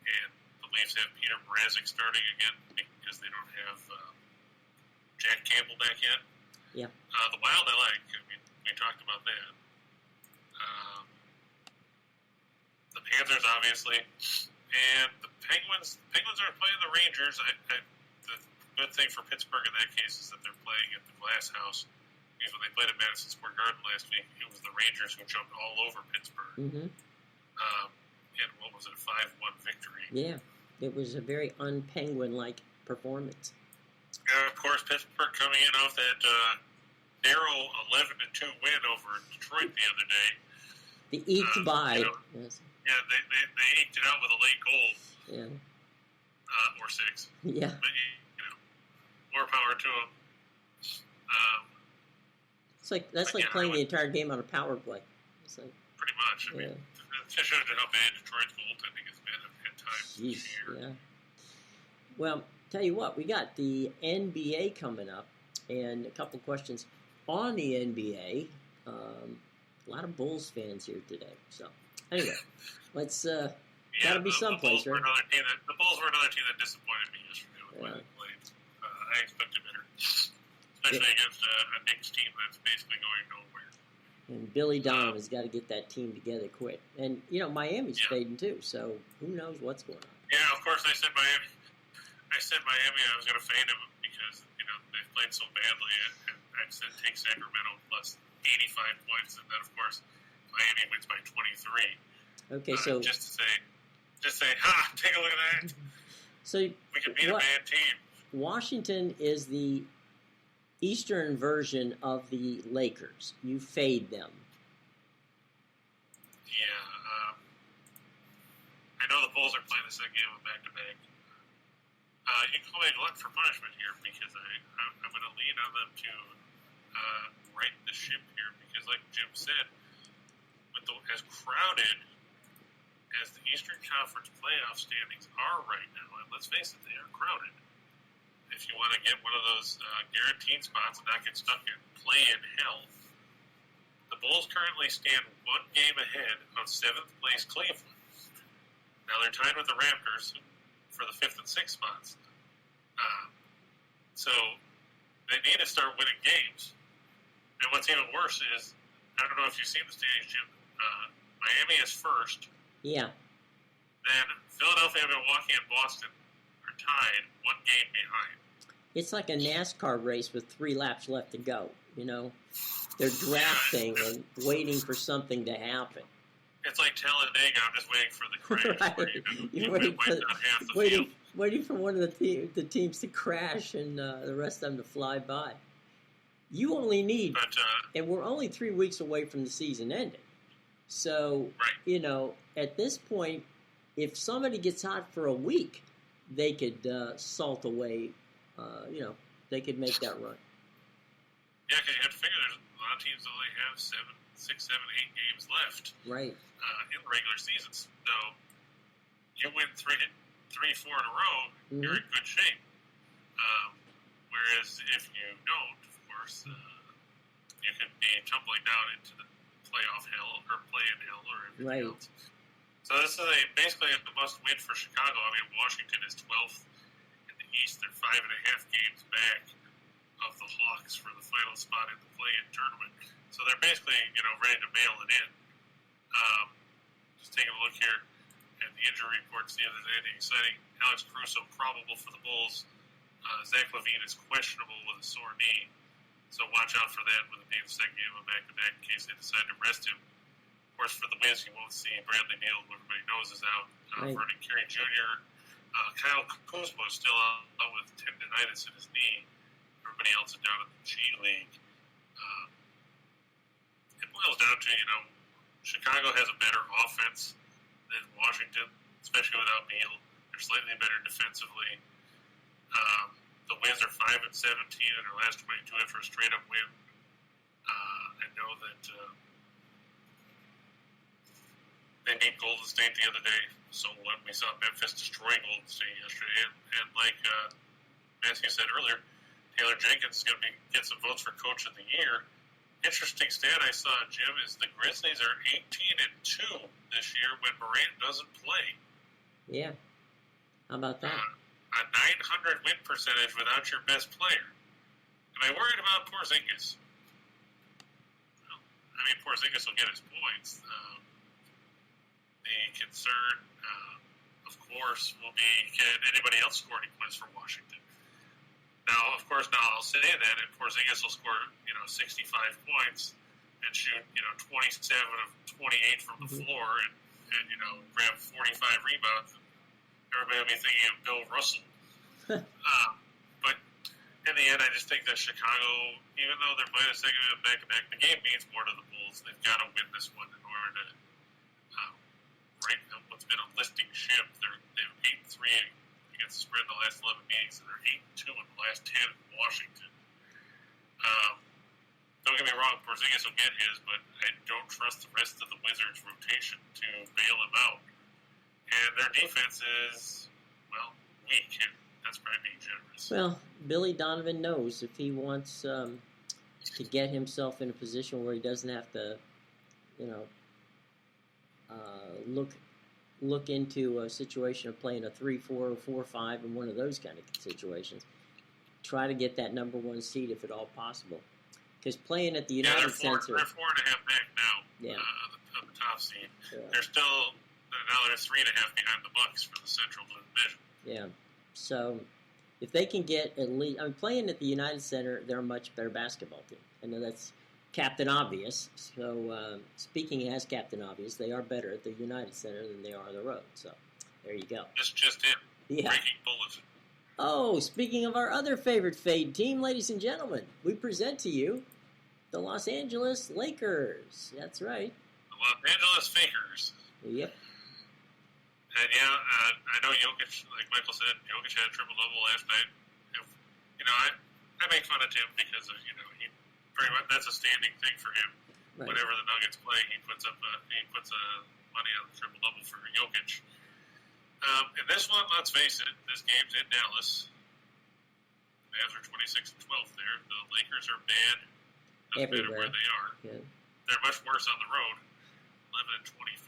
and the Leafs have Peter Mrazek starting again because because they don't have Jack Campbell back yet. Yeah. The Wild I like. I mean, we talked about that. The Panthers, obviously, and the Penguins. Penguins are playing the Rangers. The good thing for Pittsburgh in that case is that they're playing at the Glass House. Because when they played at Madison Square Garden last week, it was the Rangers who jumped all over Pittsburgh. Mm-hmm. And what was it, a 5-1 victory? Yeah, it was a very un-Penguin-like performance. And of course, Pittsburgh coming in off that narrow 11-2 win over Detroit the other day. The eked by. You know, yes. Yeah, they eked it out with a late goal. Yeah. Or 6. Yeah. But, more power to them. That's like playing the entire game on a power play. It's like, pretty much. I mean, it shows you how bad Detroit's goaltending has been at times this year. Yeah. Well, tell you what, we got the NBA coming up, and a couple questions on the NBA. A lot of Bulls fans here today. So, anyway, let's got to be someplace, right? The Bulls were another team that disappointed me yesterday with the way they played. I expected better, especially against a Knicks team that's basically going nowhere. And Billy Donovan's got to get that team together quick. And, Miami's fading too, so who knows what's going on. Yeah, of course, I said Miami. I was going to fade them because, they've played so badly. And I said take Sacramento plus 85 points. And then, of course, Miami wins by 23. Okay, so... Just to say, take a look at that. So we can beat a bad team. Washington is the Eastern version of the Lakers. You fade them. Yeah. I know the Bulls are playing the second game of back-to-back. You can call me glut for punishment here because I'm going to lean on them to right the ship here because, like Jim said, as crowded as the Eastern Conference playoff standings are right now, and let's face it, they are crowded. If you want to get one of those guaranteed spots and not get stuck in play-in hell, the Bulls currently stand one game ahead of 7th place Cleveland. Now they're tied with the Raptors for the 5th and 6th spots. So they need to start winning games. And what's even worse is, I don't know if you've seen the standings, Jim, Miami is first. Yeah. Then Philadelphia, Milwaukee, and Boston are tied one game behind. It's like a NASCAR race with 3 laps left to go, They're drafting and waiting for something to happen. It's like Talladega. I'm just waiting for the crash. Right. You're waiting for one of the teams to crash and the rest of them to fly by. You only need, and we're only 3 weeks away from the season ending. So, at this point, if somebody gets hot for a week, they could salt away, they could make that run. Yeah, because you have to figure there's a lot of teams that only have 6, 7, 8 games left. Right. In regular seasons. So, you win 3, 4 in a row, you're in good shape. Whereas if you don't, of course, you could be tumbling down into the playoff hell or play-in hell or everything else. So this is basically a must-win for Chicago. I mean, Washington is 12th in the East. They're 5.5 games back of the Hawks for the final spot in the play-in tournament. So they're basically, ready to mail it in. Just taking a look here at the injury reports, see if there's anything exciting. Alex Caruso probable for the Bulls. Zach LaVine is questionable with a sore knee. So watch out for that with it being the second game of back-to-back in case they decide to rest him. Of course, for the Wiz, you won't see Bradley Beal, who everybody knows is out. Vernon Carey Jr., Kyle Kuzma is still out with tendinitis in his knee. Everybody else is down in the G League. It boils down to, Chicago has a better offense than Washington, especially without Beal. They're slightly better defensively. The Wiz are 5-17 in their last 22 after a straight-up win. I know that they beat Golden State the other day. So when we saw Memphis destroy Golden State yesterday, and like Matthew said earlier, Taylor Jenkins is going to get some votes for Coach of the Year. Interesting stat I saw, Jim, is the Grizzlies are 18-2 this year when Morant doesn't play. Yeah. How about that? a .900 win percentage without your best player. Am I worried about Porzingis? Well, I mean, Porzingis will get his points. The concern, of course, will be, can anybody else score any points for Washington? Now, of course, I'll say that, and Porzingis will score, 65 points and shoot, 27 of 28 from the floor and grab 45 rebounds. Everybody will be thinking of Bill Russell. But in the end, I just think that Chicago, even though they're minus negative back-to-back, the game means more to the Bulls. They've got to win this one in order to right what's been a listing ship. They've 8-3 against the spread in the last 11 meetings, and they're 8-2 in the last 10 in Washington. Don't get me wrong, Porzingis will get his, but I don't trust the rest of the Wizards' rotation to bail him out. And their defense is, weak, and that's probably being generous. Well, Billy Donovan knows if he wants to get himself in a position where he doesn't have to, look into a situation of playing a 3-4 or 4-5 in one of those kind of situations. Try to get that number one seed if at all possible. Because playing at the United Center... They're 4.5 back now of the top seed. Yeah. They're still, now they're 3.5 behind the Bucks for the Central Division. Yeah. So, if they can get at least... playing at the United Center, they're a much better basketball team. I know that's Captain Obvious. So, speaking as Captain Obvious, they are better at the United Center than they are on the road. So, there you go. Just in. Yeah. Breaking bulletin. Oh, speaking of our other favorite fade team, ladies and gentlemen, we present to you the Los Angeles Lakers. That's right. The Los Angeles Fakers. Yep. And I know Jokic, like Michael said, Jokic had a triple-double last night. I make fun of Tim because of, he pretty much, that's a standing thing for him. Right. Whenever the Nuggets play, he puts money on the triple-double for Jokic. In this one, let's face it, this game's in Dallas. The Mavs are 26 and 12 there. The Lakers are bad. Doesn't matter where they are. Yeah. They're much worse on the road, 11 and 25.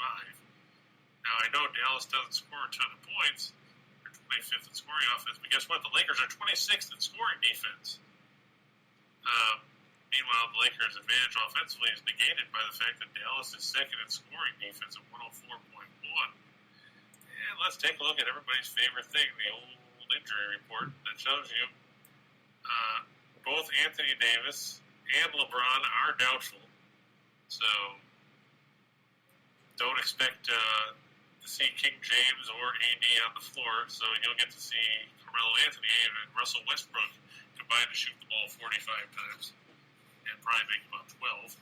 Now, I know Dallas doesn't score a ton of points. They're 25th in scoring offense, but guess what? The Lakers are 26th in scoring defense. Meanwhile, the Lakers' advantage offensively is negated by the fact that Dallas is second in scoring defense at 104.1. And let's take a look at everybody's favorite thing, the old injury report that shows you both Anthony Davis and LeBron are doubtful. So don't expect to see King James or AD on the floor. So you'll get to see Carmelo Anthony and Russell Westbrook combined to shoot the ball 45 times and probably make about 12.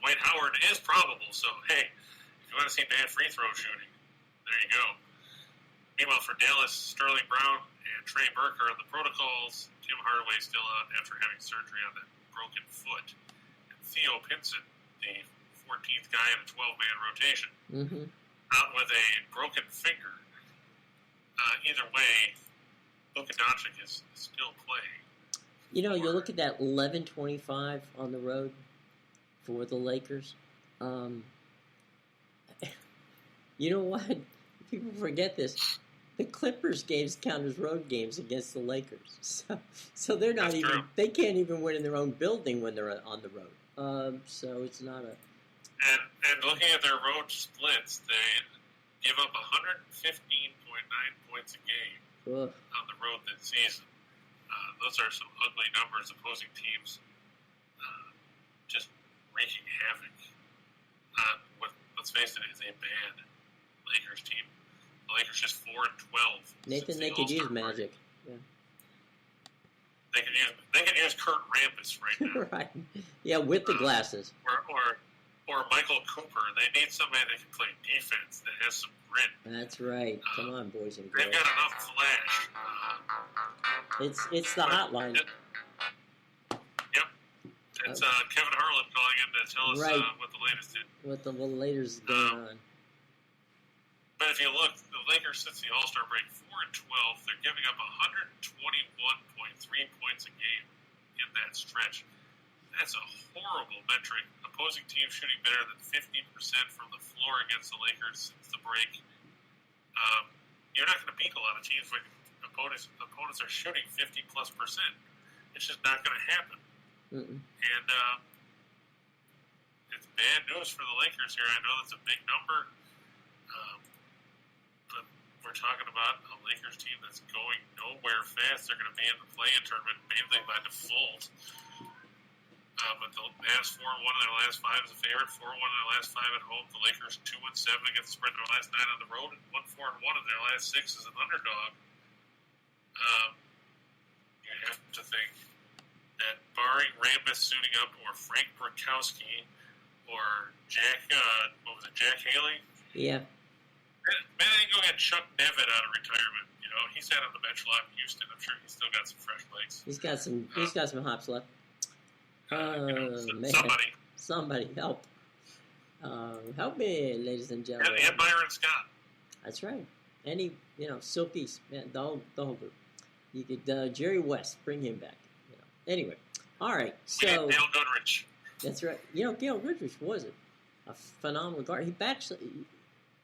Dwight Howard is probable, so hey, if you want to see bad free throw shooting, there you go. Meanwhile, for Dallas, Sterling Brown and Trey Burke are on the protocols. Tim Hardaway still out after having surgery on that broken foot. And Theo Pinson, the 14th guy in a 12-man rotation, out with a broken finger. Either way, Luka Doncic is still playing. You look at that 11-25 on the road for the Lakers. You know what? People forget this. The Clippers games count as road games against the Lakers. So they're not even... True. They can't even win in their own building when they're on the road. So it's not a... And looking at their road splits, they give up 115.9 points a game on the road this season. Those are some ugly numbers. Opposing teams just wreaking havoc. Let's face it, is a bad Lakers team. The Lakers just 4-12. Nathan, they could use Magic. Yeah. They could use Kurt Rambis right now. Right. Yeah, with the glasses. Or Michael Cooper. They need somebody that can play defense that has some grit. That's right. Come on, boys and girls. They've got enough flash. It's the hotline. Yep. It's Kevin Harlan calling in to tell us what the latest is. What the latest is going on. But if you look, the Lakers since the All-Star break, 4-12, they're giving up 121.3 points a game in that stretch. That's a horrible metric. Opposing teams shooting better than 50% from the floor against the Lakers since the break. you're not going to beat a lot of teams when opponents are shooting 50+%. It's just not going to happen. Mm-mm. And it's bad news for the Lakers here. I know that's a big number, but we're talking about a Lakers team that's going nowhere fast. They're going to be in the play-in tournament mainly by default. But the last 4-1 in their last 5 as a favorite, 4-1 in their last 5 at home. The Lakers 2-7 against the spread in their last 9 on the road, and 1-4-1 in their last 6 as an underdog. You have to think that barring Rambis suiting up or Frank Brakowski or Jack Haley? Yeah. Maybe they can go get Chuck Nevitt out of retirement. You know, he sat on the bench a lot in Houston. I'm sure he's still got some fresh legs. He's got some hops left. Man. Somebody help. Help me, ladies and gentlemen. And Byron Scott. That's right. Any, Silkies, man, the whole group. You could, Jerry West, bring him back. Anyway, all right. So, we need Gail Goodrich. That's right. Gail Goodrich was a phenomenal guard. He actually,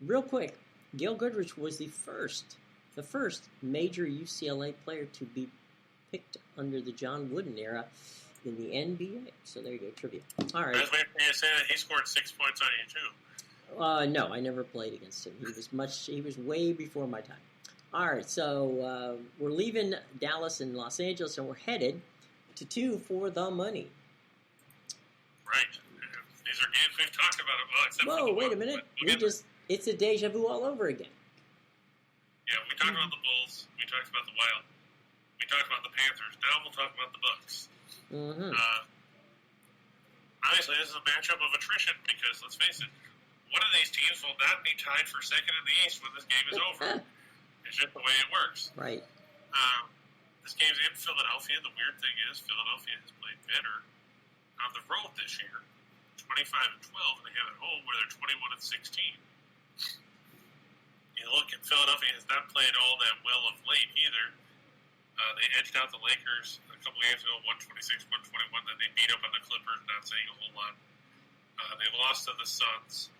real quick, Gail Goodrich was the first major UCLA player to be picked under the John Wooden era in the NBA. So there you go, trivia. All right. I was waiting for you to say that he scored 6 points on you too. No, I never played against him. He was way before my time. All right, so we're leaving Dallas and Los Angeles, and we're headed to 2 for the money. Right. These are games we've talked about. Well, except whoa, wait a minute. It's a deja vu all over again. Yeah, we talked about the Bulls. We talked about the Wild. We talked about the Panthers. Now we'll talk about the Bucks. Mm-hmm. Obviously, this is a matchup of attrition because, let's face it, one of these teams will not be tied for second in the East when this game is over. It's just the way it works. Right. This game's in Philadelphia. The weird thing is Philadelphia has played better on the road this year, 25-12, and they have at home where they're 21-16. You look at Philadelphia has not played all that well of late either. They edged out the Lakers a couple games ago, 126-121. Then they beat up on the Clippers, not saying a whole lot. They lost to the Suns.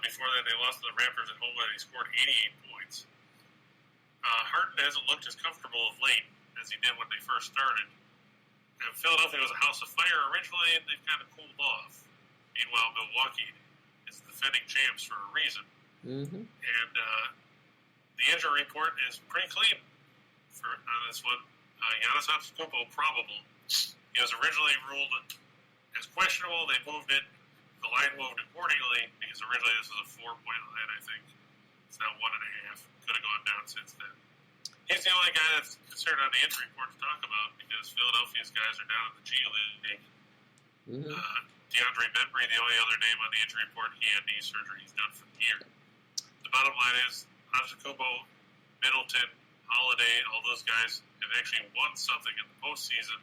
Before that, they lost to the Raptors at home, where they scored 88 points. Harden hasn't looked as comfortable of late as he did when they first started. And Philadelphia was a house of fire originally, and they've kind of cooled off. Meanwhile, Milwaukee is defending champs for a reason. Mm-hmm. And the injury report is pretty clean on this one. Giannis Antetokounmpo probable. He was originally ruled as questionable. They moved it. The line moved accordingly because originally this was a 4-point line, I think. It's now 1.5. Could have gone down since then. He's the only guy that's considered on the injury report to talk about because Philadelphia's guys are down in the G League. Mm-hmm. DeAndre Bembry, the only other name on the injury report, he had knee surgery. He's done for the year. The bottom line is Antetokounmpo, Middleton, Holiday, all those guys have actually won something in the postseason.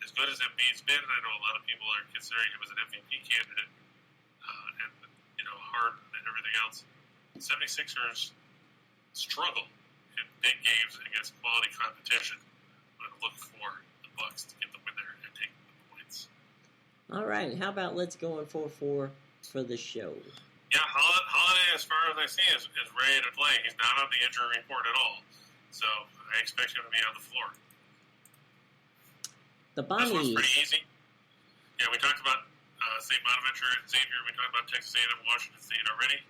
As good as Embiid's been, I know a lot of people are considering him as an MVP candidate, and Harden and everything else. 76ers struggle in big games against quality competition. I'm going to look for the Bucks to get the win there and take the points. All right, how about let's go on 4-4 for the show? Yeah, Holiday, as far as I see, is ready to play. He's not on the injury report at all. So I expect him to be on the floor. The This one's Bonnies. pretty easy. Yeah, we talked about St. Bonaventure and Xavier. We talked about Texas A&M, Washington State already.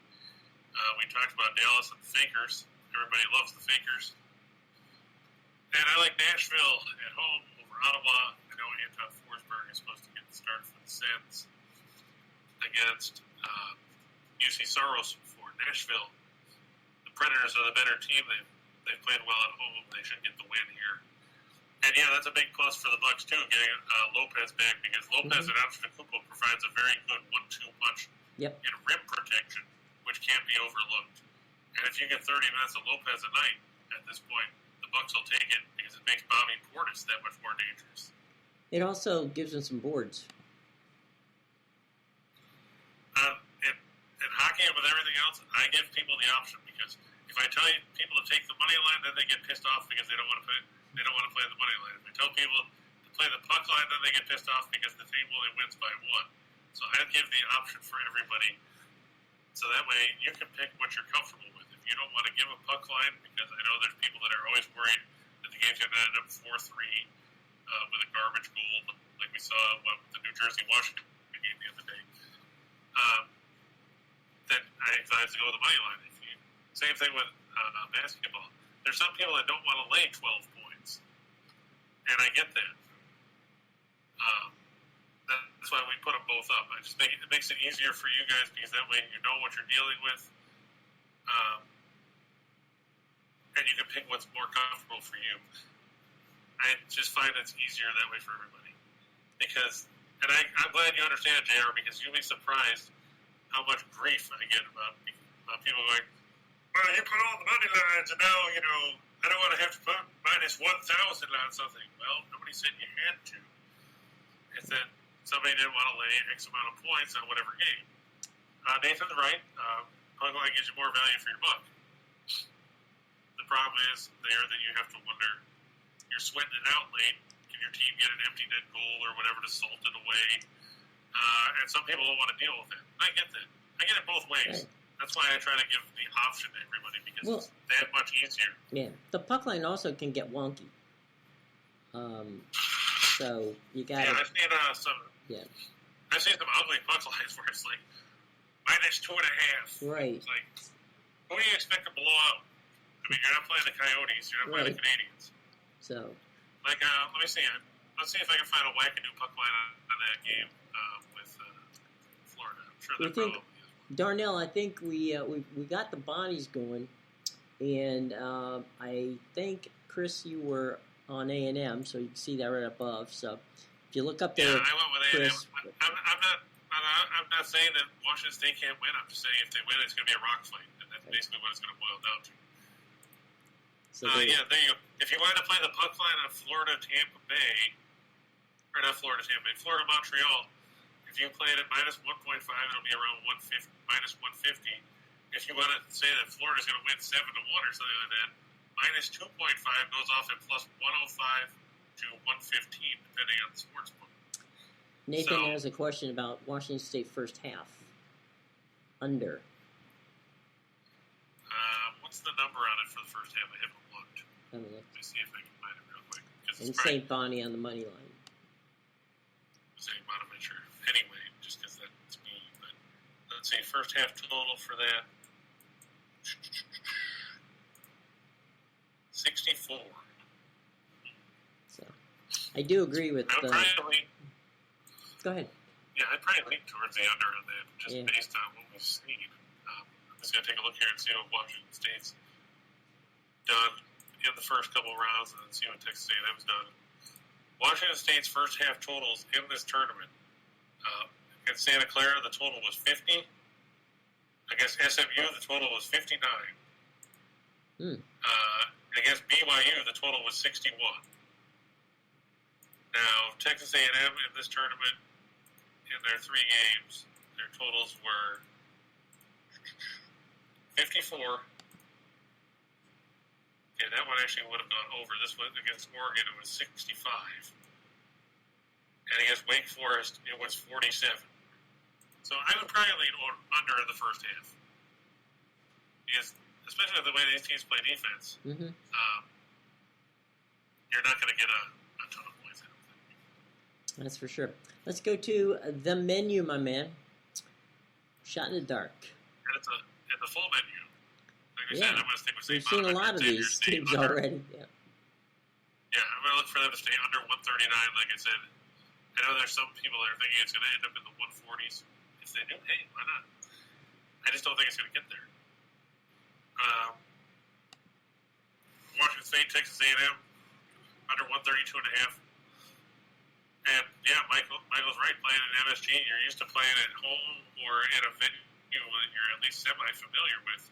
We talked about Dallas and the Fakers. Everybody loves the Fakers. And I like Nashville at home over Ottawa. I know Anton Forsberg is supposed to get the start for the Sens against UC Saros for Nashville. The Predators are the better team. They've played well at home. They should get the win here. And yeah, that's a big plus for the Bucks too, getting Lopez back because Lopez and Antetokounmpo provides a very good 1-2 punch in rim protection, which can't be overlooked. And if you get 30 minutes of Lopez a night at this point, the Bucks will take it because it makes Bobby Portis that much more dangerous. It also gives them some boards. In hockey and with everything else, I give people the option because if I tell people to take the money line, then they get pissed off because they don't want to play. They don't want to play the money line. If I tell people to play the puck line, then they get pissed off because the team only wins by 1. So I give the option for everybody, so that way you can pick what you're comfortable with. If you don't want to give a puck line because I know there's people that are always worried that the game's going to end up 4-3 with a garbage goal, like we saw with the New Jersey-Washington game the other day. Then I advise to go with the money line. Same thing with basketball. There's some people that don't want to lay 12 points, and I get that. That's why we put them both up. It makes it easier for you guys because that way you know what you're dealing with, and you can pick what's more comfortable for you. I just find it's easier that way for everybody. I'm glad you understand, JR, because you'll be surprised how much grief I get about people going, well, you put all the money lines, and now, I don't want to have to put minus 1,000 on something. Well, nobody said you had to. It's that somebody didn't want to lay X amount of points on whatever game. Nathan's right. Puck line gives you more value for your buck. The problem is there that you have to wonder, you're sweating it out late. Can your team get an empty net goal or whatever to salt it away? And some people don't want to deal with it. I get that. I get it both ways. Right. That's why I try to give the option to everybody because it's that much easier. Yeah. The puck line also can get wonky. So you got. Yeah, I've seen some. Yeah. I've seen some ugly puck lines where it's like minus 2.5. Right. It's like, who do you expect to blow up? I mean, you're not playing the Coyotes. You're not playing the Canadians. So. Like, let me see. Let's see if I can find a wackadoo puck line on that game with Florida. I'm sure there probably is. Darnell, I think we got the bodies going, and I think, Chris, you were on A&M, so you can see that right above. So if you look up there, I went with A&M. I'm not saying that Washington State can't win. I'm just saying if they win, it's going to be a rock fight, and that's basically what it's going to boil down to. So there you go. If you wanted to play the puck line on Florida, Tampa Bay, or not Florida, Tampa Bay, Florida, Montreal, if you play it at minus 1.5, it'll be around minus 150. If you want to say that Florida's going to win 7-1 or something like that, minus 2.5 goes off at plus 105 to 115, depending on the sportsbook. Nathan has a question about Washington State first half. Under. What's the number on it for the first half? I haven't looked. Let me see if I can find it real quick. And St. Bonnie on the money line. St. Bonaventure. Anyway, just because that's me. But let's see, first half total for that. 64. So, I do agree with the... Go ahead. Yeah, I'd probably lean towards the under on that, just based on what we've seen. I'm just going to take a look here and see what Washington State's done in the first couple of rounds and then see what Texas A&M's done. Washington State's first half totals in this tournament. Against Santa Clara, the total was 50. Against SMU, the total was 59. Against BYU, the total was 61. Now, Texas A&M in this tournament, in their 3 games, their totals were 54. Okay, that one actually would have gone over. This one against Oregon, it was 65. And against Wake Forest, it was 47. So I would probably lean under in the first half. Because, especially with the way these teams play defense, you're not going to get a ton of points, I don't think. That's for sure. Let's go to the menu, my man. Shot in the dark. And it's a full menu. Like I said, I'm going to stick with St. Bonaventure. We've seen a lot of these teams already. Yeah, I'm going to look for them to stay under 139, like I said. I know there's some people that are thinking it's going to end up in the 140s. If they do, hey, why not? I just don't think it's going to get there. Washington State, Texas A&M, under 132.5. And yeah, Michael's right. Playing at MSG, you're used to playing at home or in a venue that you're at least semi-familiar with.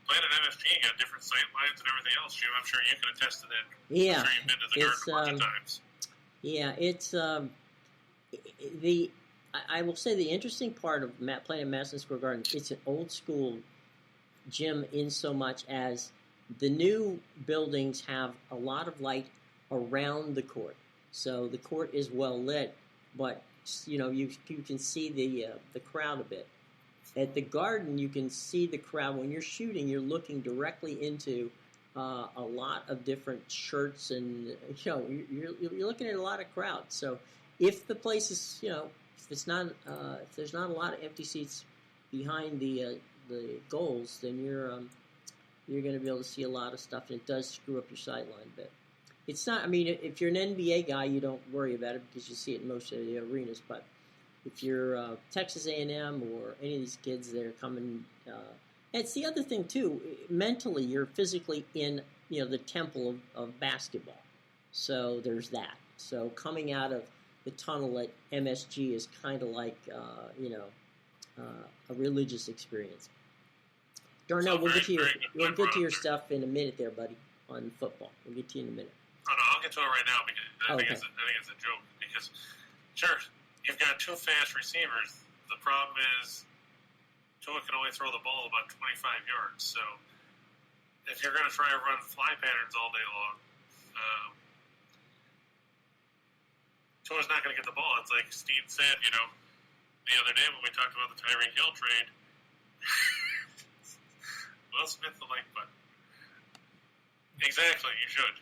Playing at MSG, you got different sight lines and everything else. Jim, I'm sure you can attest to that. Yeah, I'm sure you've been to the Garden a bunch of times. Yeah, it's I will say the interesting part of playing at Madison Square Garden. It's an old school gym in so much as the new buildings have a lot of light around the court. So the court is well lit, but you can see the crowd a bit. At the Garden, you can see the crowd. When you're shooting, you're looking directly into a lot of different shirts, and you're looking at a lot of crowds. So if the place is, if there's not a lot of empty seats behind the goals, then you're going to be able to see a lot of stuff, and it does screw up your sideline a bit. It's not. I mean, if you're an NBA guy, you don't worry about it because you see it in most of the arenas. But if you're Texas A&M or any of these kids that are coming, it's the other thing too. Mentally, you're physically in the temple of basketball. So there's that. So coming out of the tunnel at MSG is kind of like a religious experience. Darnell, we'll get to your stuff in a minute there, buddy, on football. We'll get to you in a minute. Oh, no, I'll get to it right now because I think it's a joke. Because, sure, you've got two fast receivers. The problem is Tua can only throw the ball about 25 yards. So if you're going to try to run fly patterns all day long, Tua's not going to get the ball. It's like Steve said, the other day when we talked about the Tyreek Hill trade. Will Smith the like button. Exactly, you should.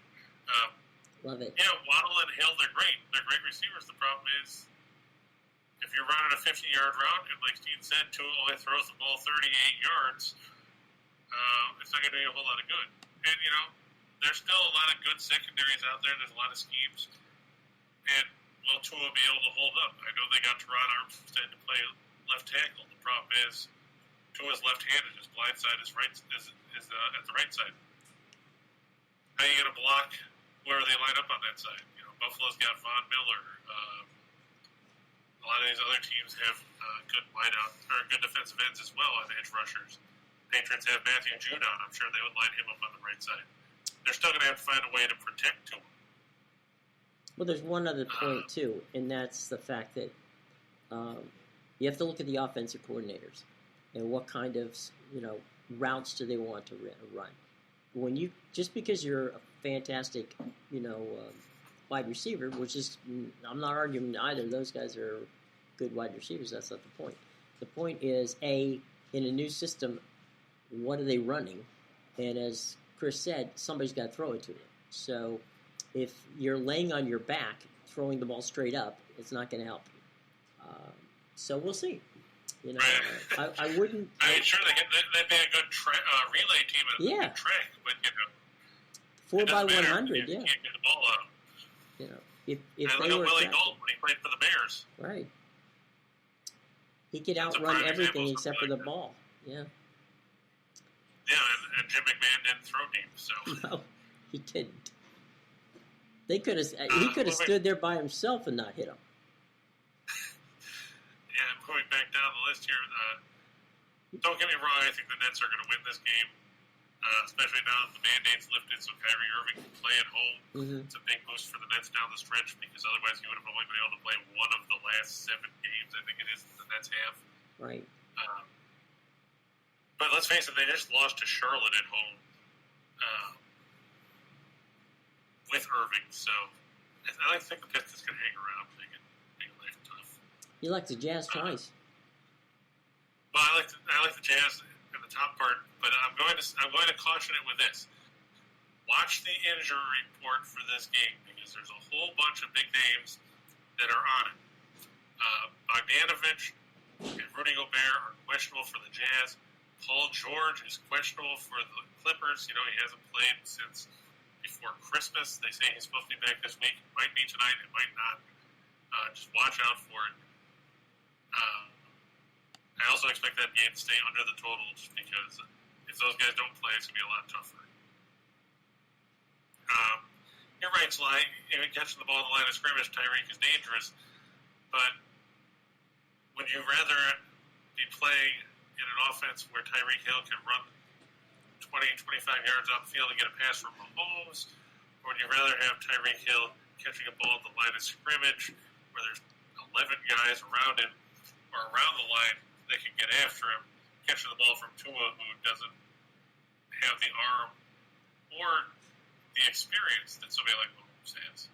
Love it. Yeah, Waddle and Hill, they're great. They're great receivers. The problem is, if you're running a 50-yard route, and like Steve said, Tua only throws the ball 38 yards, it's not going to do you a whole lot of good. And, there's still a lot of good secondaries out there. There's a lot of schemes. And will Tua be able to hold up? I know they got Teron Armstead to play left tackle. The problem is, Tua's left-handed. His blind side is at the right side. How are you going to block where they line up on that side? Buffalo's got Von Miller. A lot of these other teams have good wideout or good defensive ends as well on edge rushers. Patriots have Matthew Judon. I'm sure they would line him up on the right side. They're still going to have to find a way to protect Tua. Well, there's one other point too, and that's the fact that you have to look at the offensive coordinators and what kind of routes do they want to run. Just because you're a fantastic, wide receiver, which is, I'm not arguing either of those guys are good wide receivers. That's not the point. The point is, in a new system, what are they running? And as Chris said, somebody's got to throw it to you. So if you're laying on your back, throwing the ball straight up, it's not going to help you. So we'll see. I wouldn't. Sure, they'd be a good relay team and a good track, but 4x100, you can't get the ball out. If and they look were at Willie Gold when he played for the Bears. Right. He could outrun everything except for the ball. Yeah. Yeah, and Jim McMahon didn't throw deep, so. No, he didn't. He could have stood there by himself and not hit him. Yeah, moving back down the list here, don't get me wrong, I think the Nets are going to win this game, especially now that the mandate's lifted so Kyrie Irving can play at home. Mm-hmm. It's a big boost for the Nets down the stretch because otherwise he would have only been able to play one of the last 7 games, I think it is, the Nets have. Right. But let's face it, they just lost to Charlotte at home with Irving, so I think the Pistons can hang around, make life tough. You like the Jazz twice. Well, I like the Jazz in the top part, but I'm going to caution it with this: watch the injury report for this game because there's a whole bunch of big names that are on it. Bogdanovich and Rudy Gobert are questionable for the Jazz. Paul George is questionable for the Clippers. He hasn't played since before Christmas. They say he's supposed to be back this week. It might be tonight. It might not. Just watch out for it. I also expect that game to stay under the total just because if those guys don't play, it's going to be a lot tougher. You're right, Sly. Catching the ball at the line of scrimmage, Tyreek is dangerous. But would you rather be playing in an offense where Tyreek Hill can run 20, 25 yards out the field and get a pass from Mahomes? Or would you rather have Tyreek Hill catching a ball at the line of scrimmage where there's 11 guys around him or around the line that can get after him, catching the ball from Tua, who doesn't have the arm or the experience that somebody like Mahomes has?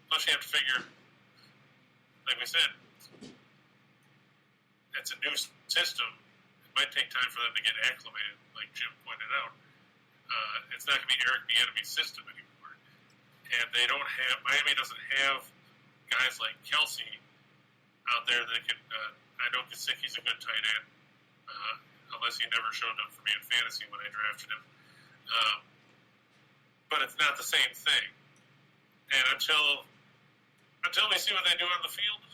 Plus, you have to figure, like we said, it's a new system. It might take time for them to get acclimated, like Jim pointed out. It's not going to be Eric Bieniemy's system anymore. And Miami doesn't have guys like Kelsey out there that can, I know Gesicki's a good tight end, unless he never showed up for me in fantasy when I drafted him. But it's not the same thing. And until we see what they do on the field,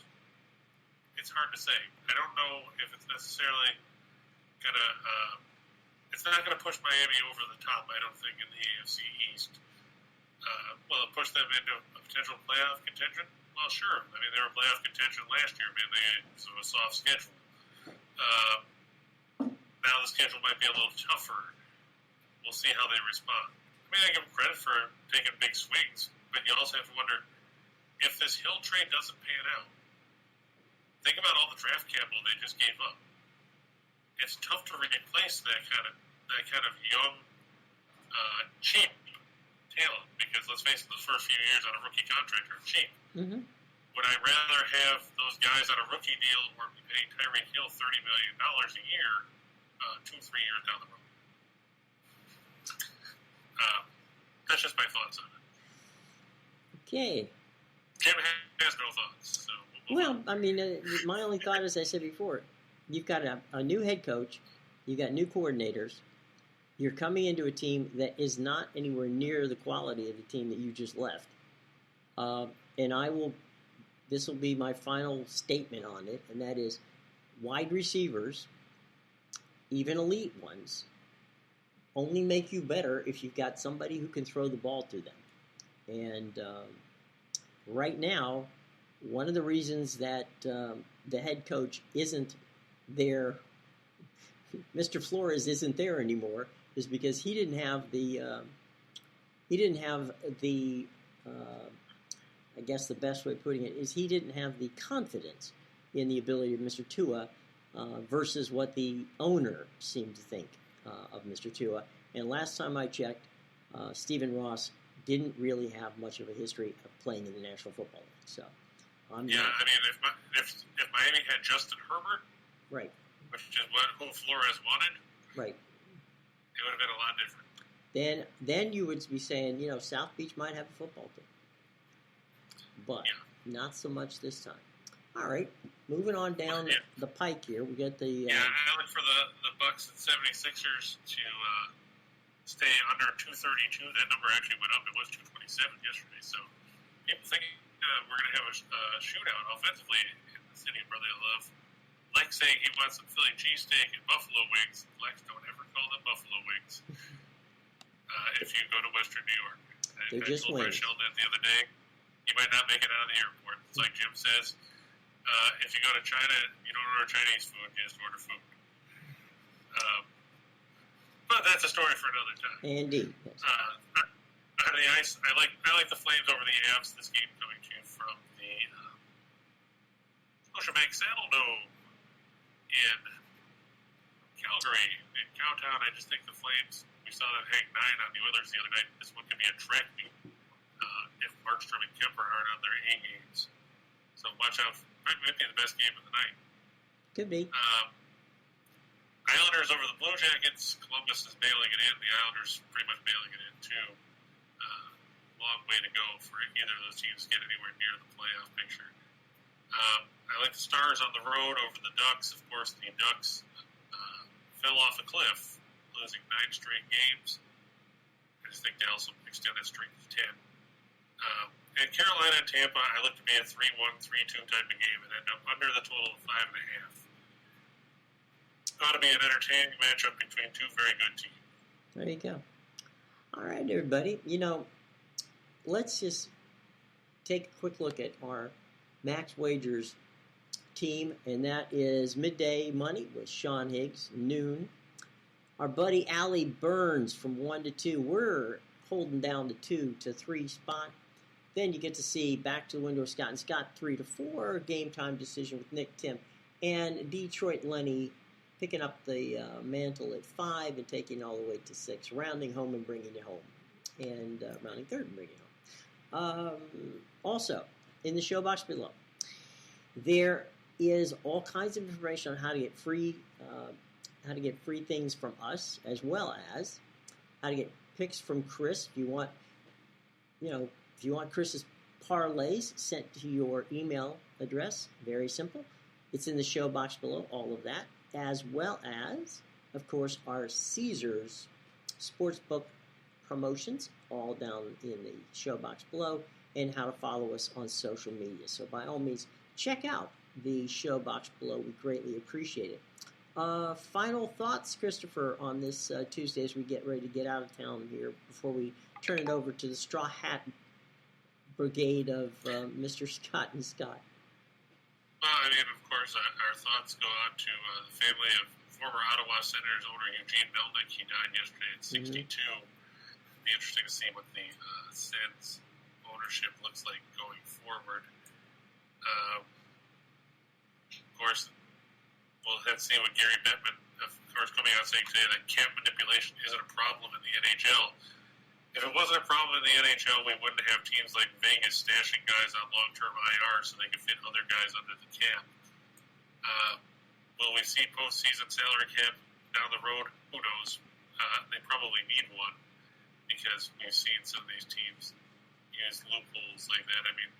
it's hard to say. I don't know if it's necessarily going to, it's not going to push Miami over the top, I don't think, in the AFC East. Will it push them into a potential playoff contention? Well, sure. I mean, they were playoff contention last year. I mean, it was a soft schedule. Now the schedule might be a little tougher. We'll see how they respond. I mean, I give them credit for taking big swings, but you also have to wonder if this Hill trade doesn't pan out. Think about all the draft capital they just gave up. It's tough to replace that kind of young, cheap talent, because let's face it, the first few years on a rookie contract are cheap. Mm-hmm. Would I rather have those guys on a rookie deal or be paying Tyreek Hill $30 million a year 2-3 years down the road? That's just my thoughts on it. Okay. Jim has no thoughts. So well, I mean, my only thought, as I said before, you've got a new head coach, you've got new coordinators, you're coming into a team that is not anywhere near the quality of the team that you just left. And this will be my final statement on it, and that is wide receivers, even elite ones, only make you better if you've got somebody who can throw the ball to them. And right now, one of the reasons that the head coach isn't there, Mr. Flores isn't there anymore, is because he didn't have the I guess the best way of putting it is he didn't have the confidence in the ability of Mr. Tua versus what the owner seemed to think of Mr. Tua. And last time I checked, Stephen Ross didn't really have much of a history of playing in the National Football League. So, I mean, if Miami had Justin Herbert, right, which is who Flores wanted, right, it would have been a lot different. Then you would be saying, South Beach might have a football team, but not so much this time. All right, moving on down the pike here, we got the I look for the Bucks and 76ers to stay under 232. That number actually went up. It was 227 yesterday. So people think we're going to have a shootout offensively in the city of brotherly love. Lex saying he wants some Philly cheesesteak and buffalo wings. Lex, don't ever call them buffalo wings if you go to Western New York. They're I just told wings. Brett Sheldon that the other day. You might not make it out of the airport. It's like Jim says. If you go to China, you don't order Chinese food, you just order food. But that's a story for another time. Indeed. Yes. On the ice, I like the Flames over the Avs. This game coming to you from the Scotiabank Saddle Dome in Calgary. In Cowtown, I just think the Flames, we saw them hang 9 on the Oilers the other night. This one could be a track meet if Markstrom and Kemper aren't on their A games. So watch out. Might be the best game of the night. Could be. Islanders over the Blue Jackets. Columbus is bailing it in. The Islanders pretty much bailing it in too. Long way to go for either of those teams to get anywhere near the playoff picture. I like the Stars on the road over the Ducks. Of course, the Ducks fell off a cliff, losing 9 straight games. I just think Dallas will extend that streak to 10. And Carolina and Tampa, I look to be a 3-1, 3-2 type of game and end up under the total of 5.5. Ought to be an entertaining matchup between two very good teams. There you go. All right, everybody. Let's just take a quick look at our Max Wagers team, and that is Midday Money with Sean Higgs, noon. Our buddy Allie Burns from 1 to 2. We're holding down the 2 to 3 spot. Then you get to see Back to the Window Scott and Scott 3 to 4, Game Time Decision with Nick Tim, and Detroit Lenny picking up the mantle at 5 and taking all the way to 6, rounding home and bringing you home, and rounding third and bringing you home. Also, in the show box below, there is all kinds of information on how to get free things from us, as well as how to get picks from Chris. If you want Chris's parlays sent to your email address, very simple. It's in the show box below, all of that, as well as, of course, our Caesars Sportsbook promotions, all down in the show box below, and how to follow us on social media. So by all means, check out the show box below. We greatly appreciate it. Final thoughts, Christopher, on this Tuesday as we get ready to get out of town here before we turn it over to the Straw Hat Brigade of Mr. Scott and Scott. Well, I mean, of course, our thoughts go out to the family of former Ottawa Senators owner Eugene Melnick. He died yesterday at 62. Be interesting to see what the Sens ownership looks like going forward. Of course, we'll have to see what Gary Bettman, of course, coming out saying today that cap manipulation isn't a problem in the NHL. If it wasn't a problem in the NHL, we wouldn't have teams like Vegas stashing guys on long-term IR so they could fit other guys under the cap. Will we see postseason salary cap down the road? Who knows? They probably need one because we've seen some of these teams use loopholes like that. I mean,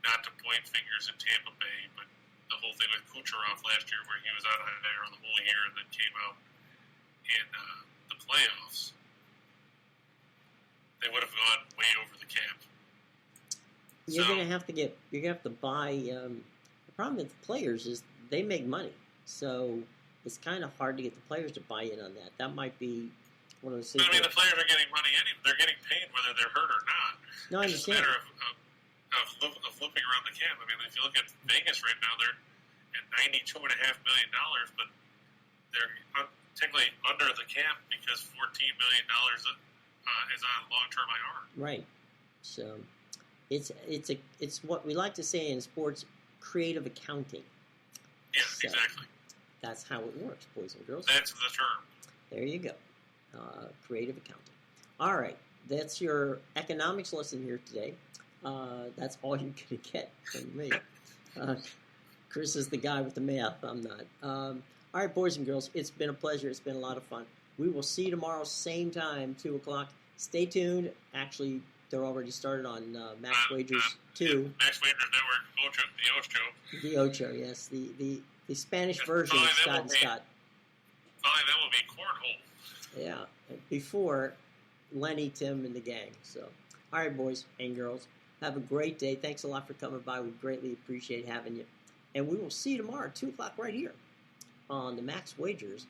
not to point fingers at Tampa Bay, but the whole thing with Kucherov last year where he was out of IR the whole year and then came out in the playoffs. They would have gone way over the cap. You're gonna have to buy. The problem with the players is they make money, so it's kind of hard to get the players to buy in on that. That might be one of those things. But, I mean, the players are getting money anyway. They're getting paid whether they're hurt or not. No, I understand. It's just a matter of looping around the cap. I mean, if you look at Vegas right now, they're at $92.5 million, but they're technically under the cap because $14 million is on long-term IR. Right. So it's what we like to say in sports, creative accounting. Yeah, so exactly. That's how it works, boys and girls. That's the term. There you go. Creative accounting. All right. That's your economics lesson here today. That's all you're going to get from me. Chris is the guy with the math. I'm not. All right, boys and girls, it's been a pleasure. It's been a lot of fun. We will see you tomorrow, same time, 2 o'clock. Stay tuned. Actually, they're already started on Max Wagers 2. Max Wagers Network, the Ocho, yes. The Spanish version of Scott and Scott. Probably that will be Cornhole. Yeah, before Lenny, Tim, and the gang. So, all right, boys and girls, have a great day. Thanks a lot for coming by. We greatly appreciate having you. And we will see you tomorrow at 2 o'clock right here on the Max Wagers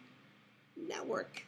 Network.